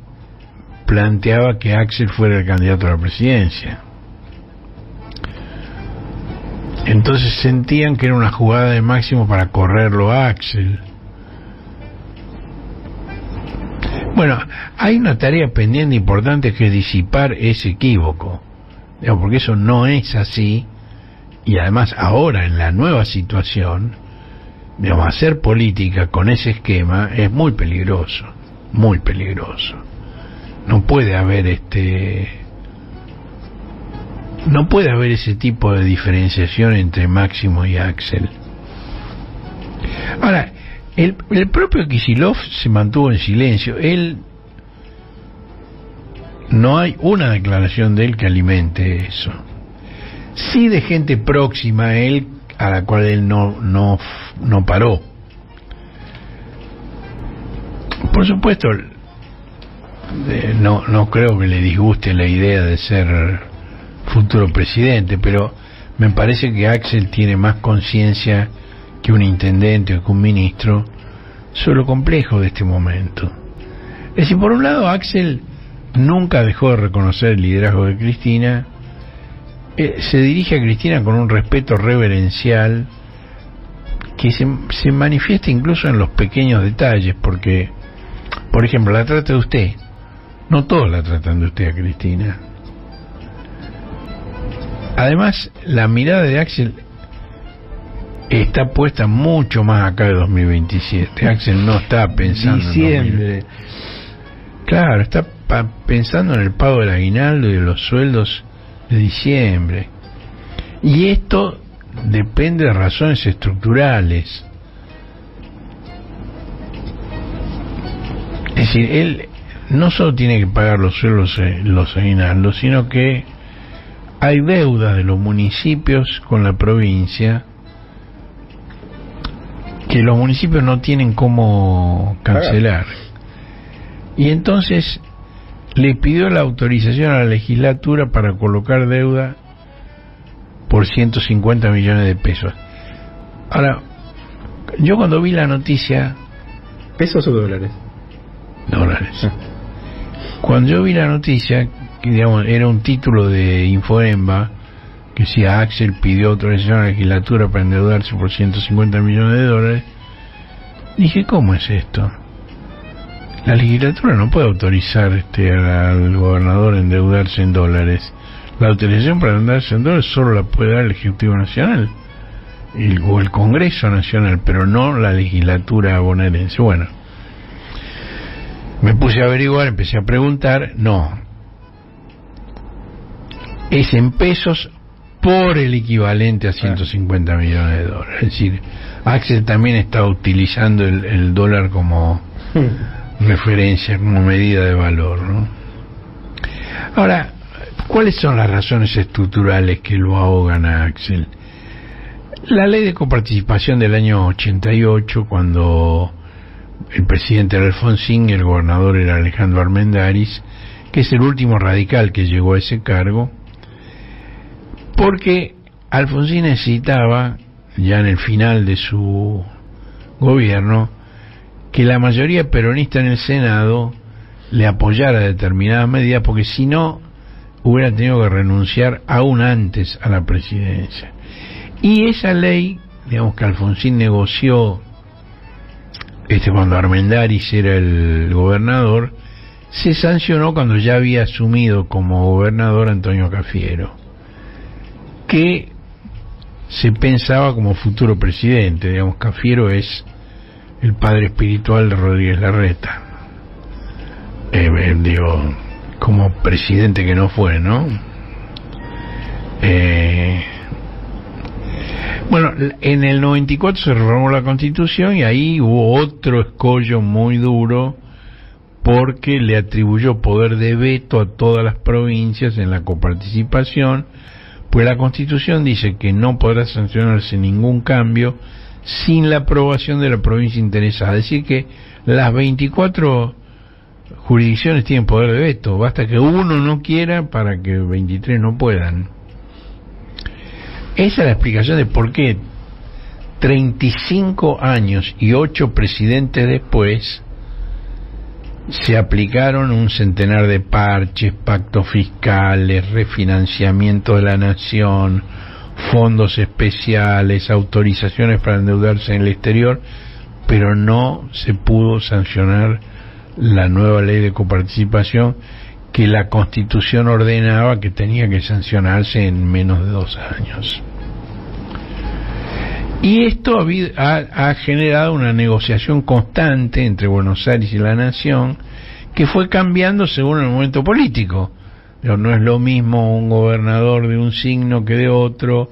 Speaker 2: planteaba que Axel fuera el candidato a la presidencia. Entonces sentían que era una jugada de Máximo para correrlo a Axel. Bueno, hay una tarea pendiente importante que es disipar ese equívoco, porque eso no es así, y además ahora en la nueva situación, hacer política con ese esquema es muy peligroso, muy peligroso. No puede haber ese tipo de diferenciación entre Máximo y Axel. Ahora, el propio Kicillof se mantuvo en silencio. No hay una declaración de él que alimente eso. Sí, de gente próxima a él, a la cual él no paró. Por supuesto, no creo que le disguste la idea de ser futuro presidente, pero me parece que Axel tiene más conciencia que un intendente o que un ministro sobre lo complejo de este momento. Es decir, por un lado, Axel nunca dejó de reconocer el liderazgo de Cristina, se dirige a Cristina con un respeto reverencial que se manifiesta incluso en los pequeños detalles, porque, por ejemplo, la trata de usted. No todos la tratan de usted a Cristina. Además, la mirada de Axel está puesta mucho más acá de 2027. Axel no está pensando
Speaker 1: diciembre.
Speaker 2: Claro, está pensando en el pago del aguinaldo y de los sueldos de diciembre. Y esto depende de razones estructurales. Es decir, él no solo tiene que pagar los sueldos, los aguinaldos, sino que hay deudas de los municipios con la provincia que los municipios no tienen cómo cancelar. Y entonces le pidió la autorización a la legislatura para colocar deuda por 150 millones de pesos. Ahora, yo cuando vi la noticia...
Speaker 1: ¿Pesos o dólares?
Speaker 2: Dólares. Cuando yo vi la noticia, que digamos era un título de Infoemba, que decía Axel pidió autorización a la legislatura para endeudarse por 150 millones de dólares, dije, ¿cómo es esto? La legislatura no puede autorizar al gobernador a endeudarse en dólares. La autorización para endeudarse en dólares solo la puede dar el Ejecutivo Nacional o el Congreso Nacional, pero no la legislatura bonaerense. Bueno, me puse a averiguar, empecé a preguntar. No, es en pesos por el equivalente a 150 millones de dólares. Es decir, Axel también está utilizando el dólar como referencia, como medida de valor, ¿no? Ahora, ¿cuáles son las razones estructurales que lo ahogan a Axel? La ley de coparticipación del año 88, cuando el presidente era Alfonsín y el gobernador era Alejandro Armendáriz, que es el último radical que llegó a ese cargo, porque Alfonsín necesitaba, ya en el final de su gobierno, que la mayoría peronista en el Senado le apoyara determinadas medidas, porque si no hubiera tenido que renunciar aún antes a la presidencia. Y esa ley, digamos, que Alfonsín negoció cuando Armendáriz era el gobernador, se sancionó cuando ya había asumido como gobernador Antonio Cafiero, que se pensaba como futuro presidente. Digamos, Cafiero es el padre espiritual de Rodríguez Larreta, como presidente que no fue, ¿no? Bueno, en el 94 se reformó la Constitución y ahí hubo otro escollo muy duro, porque le atribuyó poder de veto a todas las provincias en la coparticipación, pues la Constitución dice que no podrá sancionarse ningún cambio sin la aprobación de la provincia interesada. Es decir, que las 24 jurisdicciones tienen poder de veto, basta que uno no quiera para que 23 no puedan. Esa es la explicación de por qué 35 años y 8 presidentes después se aplicaron un centenar de parches, pactos fiscales, refinanciamiento de la nación, fondos especiales, autorizaciones para endeudarse en el exterior, pero no se pudo sancionar la nueva ley de coparticipación que la Constitución ordenaba que tenía que sancionarse en menos de 2 años. Y esto ha generado una negociación constante entre Buenos Aires y la Nación, que fue cambiando según el momento político. No es lo mismo un gobernador de un signo que de otro,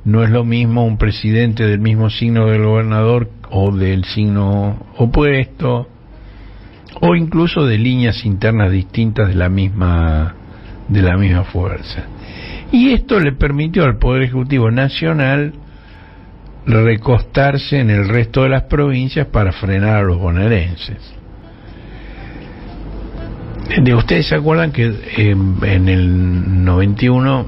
Speaker 2: no es lo mismo un presidente del mismo signo del gobernador o del signo opuesto, o incluso de líneas internas distintas de la misma fuerza. Y esto le permitió al Poder Ejecutivo Nacional recostarse en el resto de las provincias para frenar a los bonaerenses. Ustedes se acuerdan que en el 91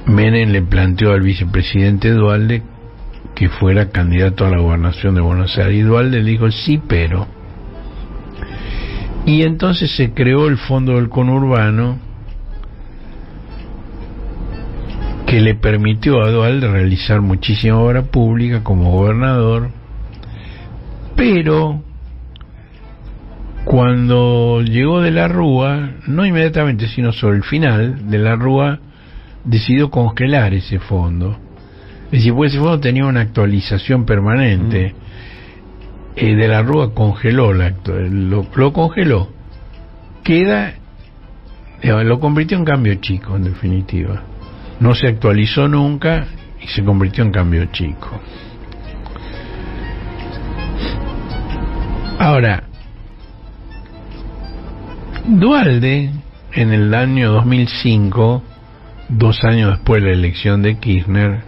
Speaker 2: Menem le planteó al vicepresidente Duhalde que fuera candidato a la gobernación de Buenos Aires, y Duhalde le dijo sí, pero. Y entonces se creó el Fondo del Conurbano, que le permitió a Duhalde realizar muchísima obra pública como gobernador, pero cuando llegó de la Rúa, no inmediatamente sino sobre el final, de la Rúa decidió congelar ese fondo. Es decir, pues ese fondo tenía una actualización permanente. De la Rúa congeló lo congeló. Lo convirtió en cambio chico, en definitiva. No se actualizó nunca y se convirtió en cambio chico. Ahora, Duhalde, en el año 2005, 2 años después de la elección de Kirchner,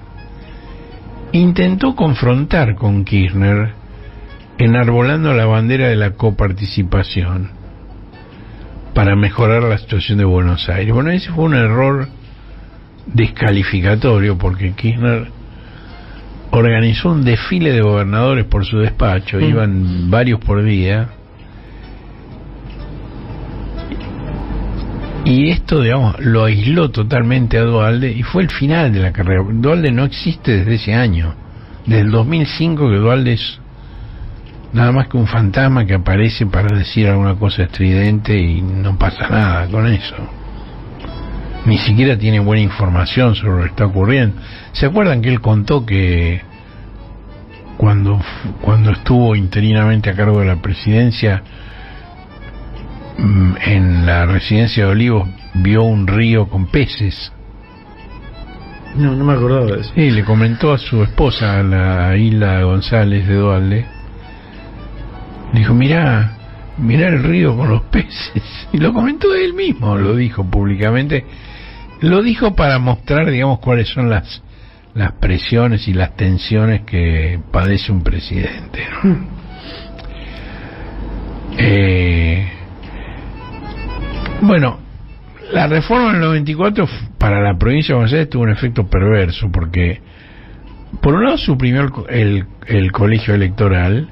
Speaker 2: intentó confrontar con Kirchner enarbolando la bandera de la coparticipación para mejorar la situación de Buenos Aires. Bueno, ese fue un error descalificatorio, porque Kirchner organizó un desfile de gobernadores por su despacho, iban varios por día, y esto, digamos, lo aisló totalmente a Duhalde, y fue el final de la carrera. Duhalde no existe desde ese año, desde el 2005 que Duhalde es nada más que un fantasma que aparece para decir alguna cosa estridente y no pasa nada con eso. Ni siquiera tiene buena información sobre lo que está ocurriendo. ¿Se acuerdan que él contó que cuando estuvo interinamente a cargo de la presidencia, en la residencia de Olivos vio un río con peces?
Speaker 1: No me acordaba de eso.
Speaker 2: Sí, le comentó a su esposa, a la Hilda González de Duhalde. Le dijo, mirá el río con los peces. Y lo comentó él mismo, lo dijo públicamente. Lo dijo para mostrar, digamos, cuáles son las presiones y las tensiones que padece un presidente, ¿no? Bueno, la reforma del 94 para la provincia de Buenos Aires tuvo un efecto perverso, porque por un lado suprimió el colegio electoral,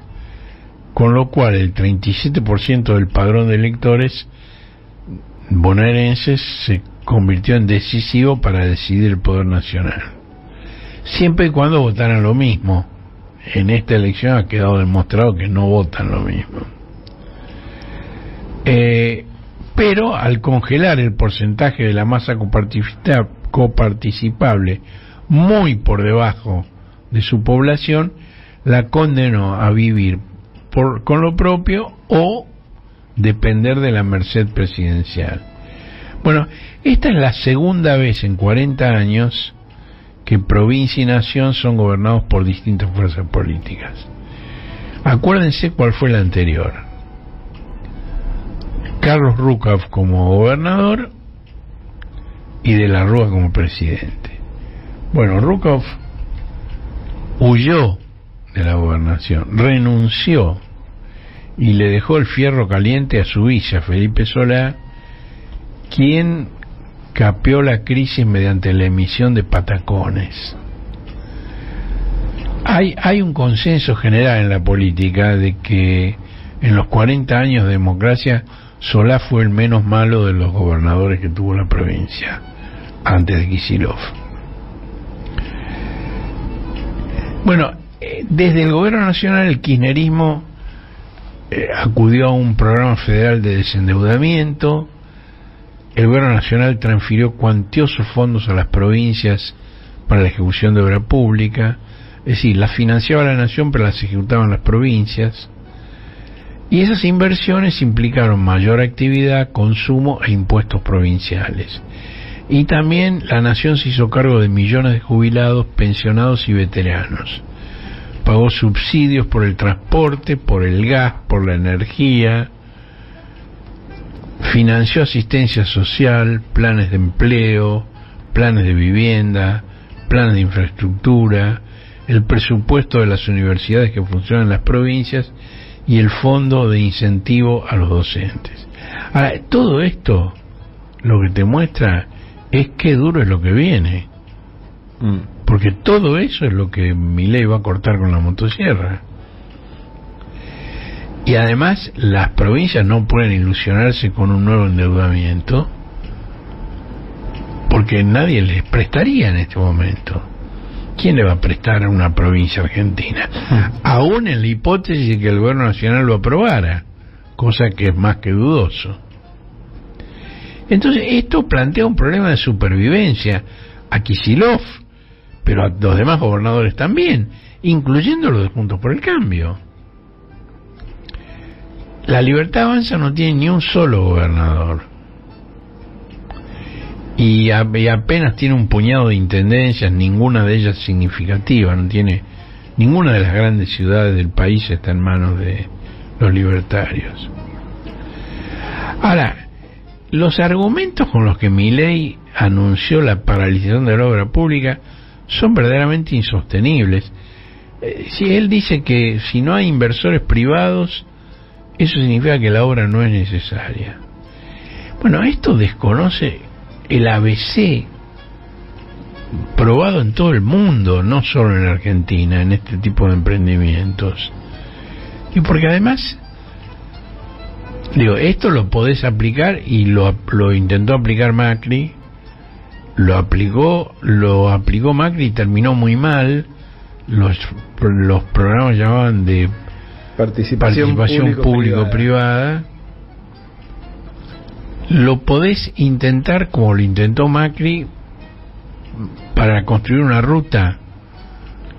Speaker 2: con lo cual el 37% del padrón de electores bonaerenses se convirtió en decisivo para decidir el poder nacional, siempre y cuando votaran lo mismo. En esta elección ha quedado demostrado que no votan lo mismo. Pero al congelar el porcentaje de la masa coparticipable muy por debajo de su población, la condenó a vivir con lo propio o depender de la merced presidencial. Bueno, esta es la segunda vez en 40 años que provincia y nación son gobernados por distintas fuerzas políticas. Acuérdense cuál fue la anterior. Carlos Rucauf como gobernador y de la Rúa como presidente. Bueno, Rucauf huyó de la gobernación, renunció y le dejó el fierro caliente a su villa, Felipe Solá, quien capeó la crisis mediante la emisión de patacones. Hay un consenso general en la política de que en los 40 años de democracia Solá fue el menos malo de los gobernadores que tuvo la provincia. antes de Kicillof. Bueno, desde el gobierno nacional el kirchnerismo acudió a un programa federal de desendeudamiento. El gobierno nacional transfirió cuantiosos fondos a las provincias para la ejecución de obra pública, es decir, las financiaba la nación pero las ejecutaban las provincias, y esas inversiones implicaron mayor actividad, consumo e impuestos provinciales. Y también la nación se hizo cargo de millones de jubilados, pensionados y veteranos. Pagó subsidios por el transporte, por el gas, por la energía, financió asistencia social, planes de empleo, planes de vivienda, planes de infraestructura, el presupuesto de las universidades que funcionan en las provincias y el fondo de incentivo a los docentes. Ahora, todo esto lo que te muestra es qué duro es lo que viene, porque todo eso es lo que Milei va a cortar con la motosierra. Y además las provincias no pueden ilusionarse con un nuevo endeudamiento, porque nadie les prestaría en este momento. ¿Quién le va a prestar a una provincia argentina? Aún en la hipótesis de que el gobierno nacional lo aprobara, cosa que es más que dudoso. Entonces esto plantea un problema de supervivencia a Kicillof, pero a los demás gobernadores también, incluyendo los de Juntos por el Cambio. La Libertad Avanza no tiene ni un solo gobernador y apenas tiene un puñado de intendencias, ninguna de ellas significativa, no tiene ninguna de las grandes ciudades del país, está en manos de los libertarios. Ahora, los argumentos con los que Milei anunció la paralización de la obra pública son verdaderamente insostenibles. Si él dice que si no hay inversores privados, eso significa que la obra no es necesaria. Bueno, esto desconoce el ABC probado en todo el mundo, no solo en Argentina, en este tipo de emprendimientos. Y porque además, digo, esto lo podés aplicar, y lo intentó aplicar Macri, lo aplicó Macri y terminó muy mal. Los programas llamaban de participación público-privada. Lo podés intentar como lo intentó Macri para construir una ruta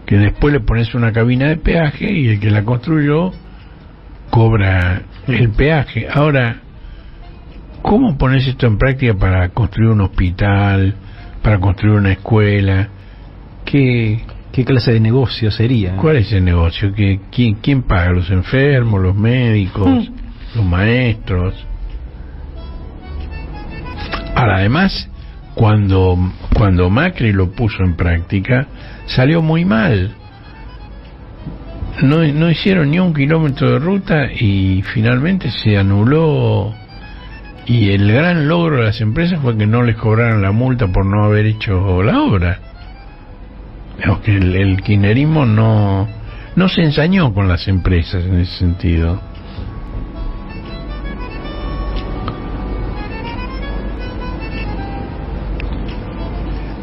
Speaker 2: que después le pones una cabina de peaje y el que la construyó cobra el peaje. Ahora, ¿cómo pones esto en práctica para construir un hospital, para construir una escuela? ¿Qué clase de negocio sería? ¿Cuál es el negocio? ¿Quién paga? ¿Los enfermos, los médicos, los maestros? Ahora, además, cuando Macri lo puso en práctica, salió muy mal. No hicieron ni un kilómetro de ruta y finalmente se anuló. Y el gran logro de las empresas fue que no les cobraron la multa por no haber hecho la obra. Digamos que el kirchnerismo no se ensañó con las empresas en ese sentido.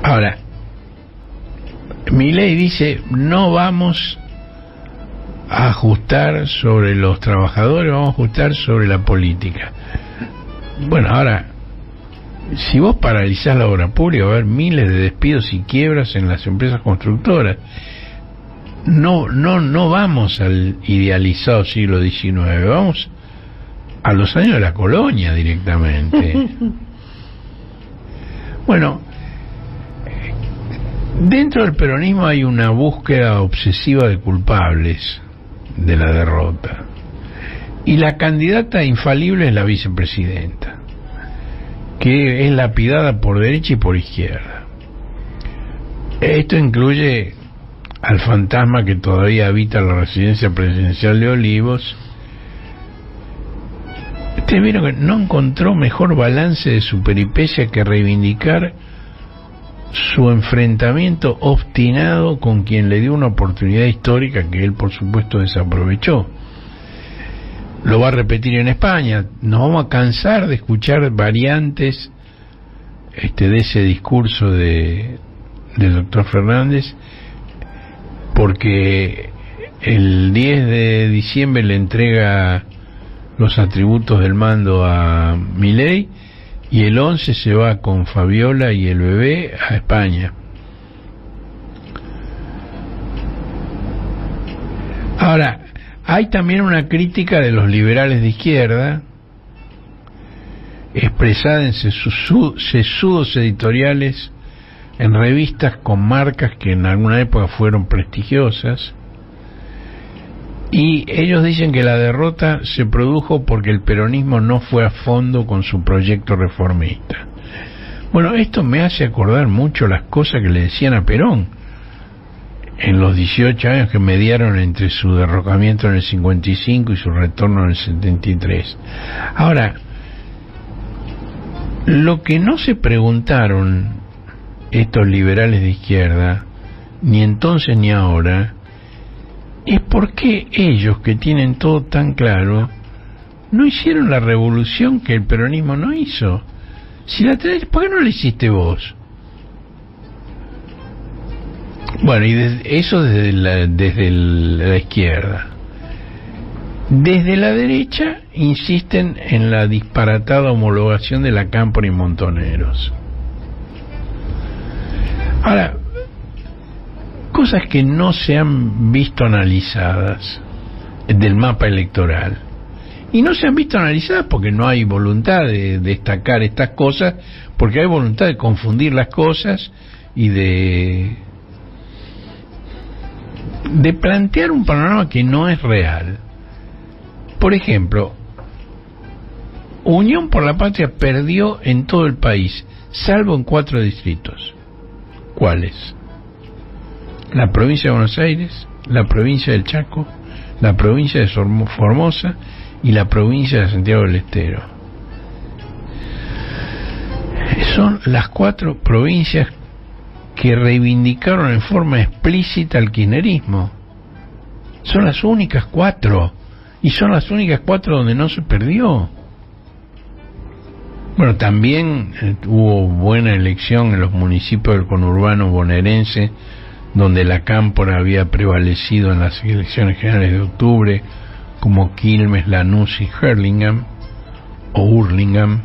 Speaker 2: Ahora, Milei dice, no vamos a ajustar sobre los trabajadores, vamos a ajustar sobre la política. Bueno, ahora, si vos paralizás la obra pública, va a haber miles de despidos y quiebras en las empresas constructoras. No vamos al idealizado siglo XIX, vamos a los años de la colonia directamente. Bueno, dentro del peronismo hay una búsqueda obsesiva de culpables de la derrota, y la candidata infalible es la vicepresidenta, que es lapidada por derecha y por izquierda. Esto incluye al fantasma que todavía habita la residencia presidencial de Olivos. Ustedes vieron que no encontró mejor balance de su peripecia que reivindicar su enfrentamiento obstinado con quien le dio una oportunidad histórica que él, por supuesto, desaprovechó. Lo va a repetir en España. Nos vamos a cansar de escuchar variantes de ese discurso del doctor Fernández, porque el 10 de diciembre le entrega los atributos del mando a Milei y el 11 se va con Fabiola y el bebé a España. Ahora, hay también una crítica de los liberales de izquierda, expresada en sesudos editoriales en revistas con marcas que en alguna época fueron prestigiosas, y ellos dicen que la derrota se produjo porque el peronismo no fue a fondo con su proyecto reformista. Bueno, esto me hace acordar mucho las cosas que le decían a Perón en los 18 años que mediaron entre su derrocamiento en el 55 y su retorno en el 73. Ahora, lo que no se preguntaron estos liberales de izquierda, ni entonces ni ahora, es por qué ellos, que tienen todo tan claro, no hicieron la revolución que el peronismo no hizo. Si la tenés, ¿por qué no la hiciste vos? Bueno, y eso desde la izquierda. Desde la derecha insisten en la disparatada homologación de la Cámpora y Montoneros. Ahora, cosas que no se han visto analizadas del mapa electoral. Y no se han visto analizadas porque no hay voluntad de destacar estas cosas, porque hay voluntad de confundir las cosas y de plantear un panorama que no es real. Por ejemplo, Unión por la Patria perdió en todo el país, salvo en 4 distritos. ¿Cuáles? La provincia de Buenos Aires, la provincia del Chaco, la provincia de Formosa y la provincia de Santiago del Estero. Son las 4 provincias que reivindicaron en forma explícita el kirchnerismo. Son las únicas 4, y son las únicas 4 donde no se perdió. Bueno, también hubo buena elección en los municipios del conurbano bonaerense, donde la Cámpora había prevalecido en las elecciones generales de octubre, como Quilmes, Lanús y Hurlingham.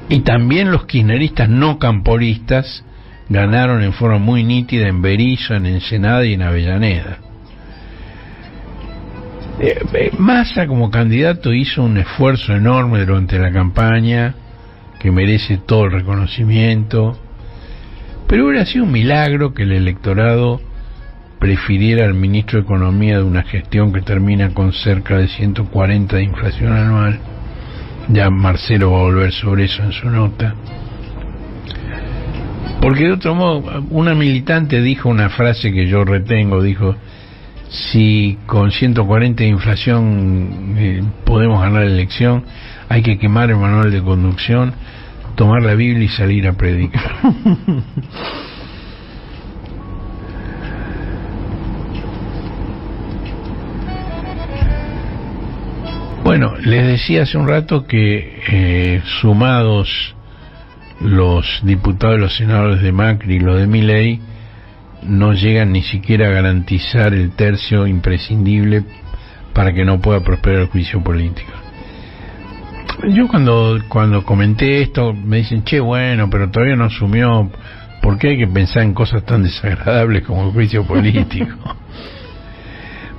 Speaker 2: Y también los kirchneristas no camporistas ganaron en forma muy nítida en Berisso, en Ensenada y en Avellaneda. Massa como candidato hizo un esfuerzo enorme durante la campaña que merece todo el reconocimiento, pero hubiera sido un milagro que el electorado prefiriera al ministro de Economía de una gestión que termina con cerca de 140 de inflación anual. Ya Marcelo va a volver sobre eso en su nota. Porque de otro modo, una militante dijo una frase que yo retengo, dijo: si con 140 de inflación podemos ganar la elección, hay que quemar el manual de conducción, tomar la Biblia y salir a predicar. Bueno, les decía hace un rato que sumados los diputados y los senadores de Macri y los de Milei, no llegan ni siquiera a garantizar el tercio imprescindible para que no pueda prosperar el juicio político. Yo cuando comenté esto me dicen: che, bueno, pero todavía no asumió. ¿Por qué hay que pensar en cosas tan desagradables como el juicio político?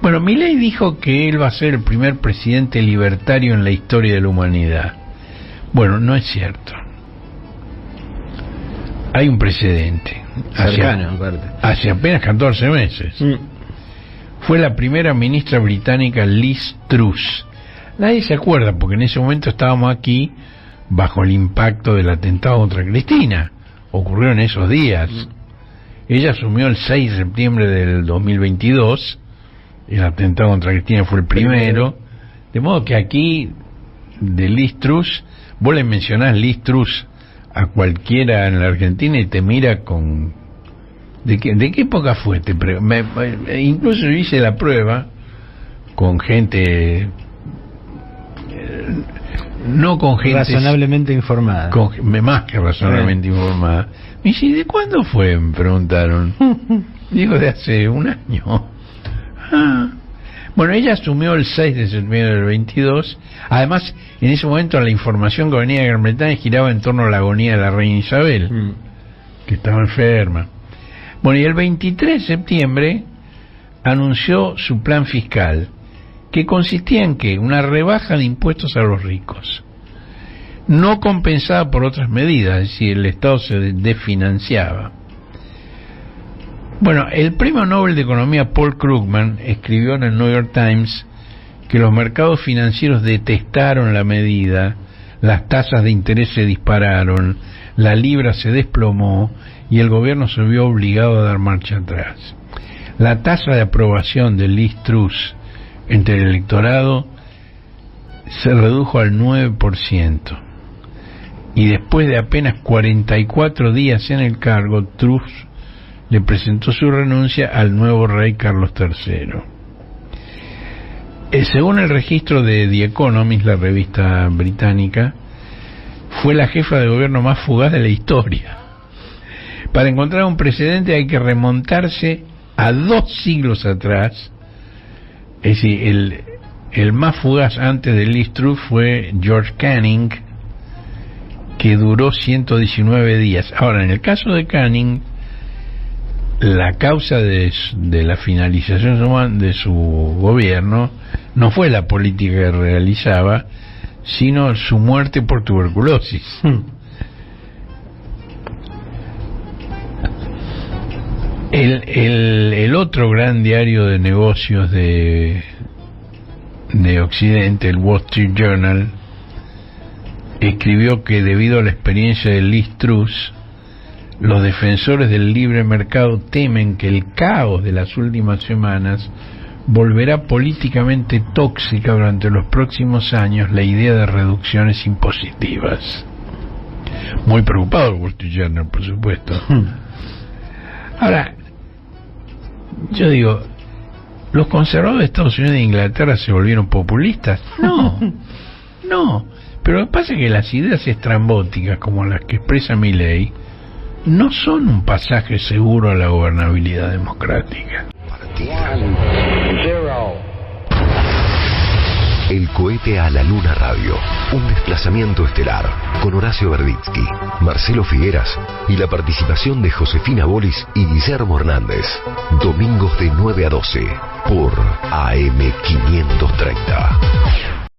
Speaker 2: Bueno, Milei dijo que él va a ser el primer presidente libertario en la historia de la humanidad. Bueno, no es cierto. Hay un precedente. Hace apenas 14 meses. Fue la primera ministra británica Liz Truss. Nadie se acuerda porque en ese momento estábamos aquí bajo el impacto del atentado contra Cristina. Ocurrió en esos días. Ella asumió el 6 de septiembre del 2022. El atentado contra Cristina fue el primero. De modo que aquí, de Liz Truss, vos le mencionás Liz Truss a cualquiera en la Argentina y te mira con... ¿De qué época fue? Incluso yo hice la prueba con gente no con gente
Speaker 1: razonablemente informada.
Speaker 2: Más que razonablemente informada. Me dice, ¿y de cuándo fue? Me preguntaron. Digo, de hace un año. Bueno, ella asumió el 6 de septiembre del 22. Además, en ese momento la información que venía de Gran Bretaña giraba en torno a la agonía de la reina Isabel, que estaba enferma. Bueno, y el 23 de septiembre anunció su plan fiscal, que consistía en que una rebaja de impuestos a los ricos, no compensada por otras medidas, es decir, el Estado se desfinanciaba. Bueno, el premio Nobel de Economía Paul Krugman escribió en el New York Times que los mercados financieros detestaron la medida, las tasas de interés se dispararon, la libra se desplomó y el gobierno se vio obligado a dar marcha atrás. La tasa de aprobación de Liz Truss entre el electorado se redujo al 9%. Y después de apenas 44 días en el cargo, Truss le presentó su renuncia al nuevo rey Carlos III. Según el registro de The Economist, la revista británica, fue la jefa de gobierno más fugaz de la historia. Para encontrar un precedente hay que remontarse a 2 siglos atrás. Es decir, el más fugaz antes de Liz Truss fue George Canning, que duró 119 días. Ahora, en el caso de Canning, la causa de la finalización de su gobierno no fue la política que realizaba, sino su muerte por tuberculosis. El otro gran diario de negocios de Occidente, el Wall Street Journal, escribió que debido a la experiencia de Liz Truss, los defensores del libre mercado temen que el caos de las últimas semanas volverá políticamente tóxica durante los próximos años la idea de reducciones impositivas. Muy preocupado el Wall Street Journal, por supuesto. Ahora, yo digo, ¿los conservadores de Estados Unidos e Inglaterra se volvieron populistas? No. Pero lo que pasa es que las ideas estrambóticas, como las que expresa Milei, no son un pasaje seguro a la gobernabilidad democrática.
Speaker 4: El cohete a la luna radio, un desplazamiento estelar, con Horacio Verditsky, Marcelo Figueras y la participación de Josefina Bolis y Guillermo Hernández. Domingos de 9 a 12 por AM 530.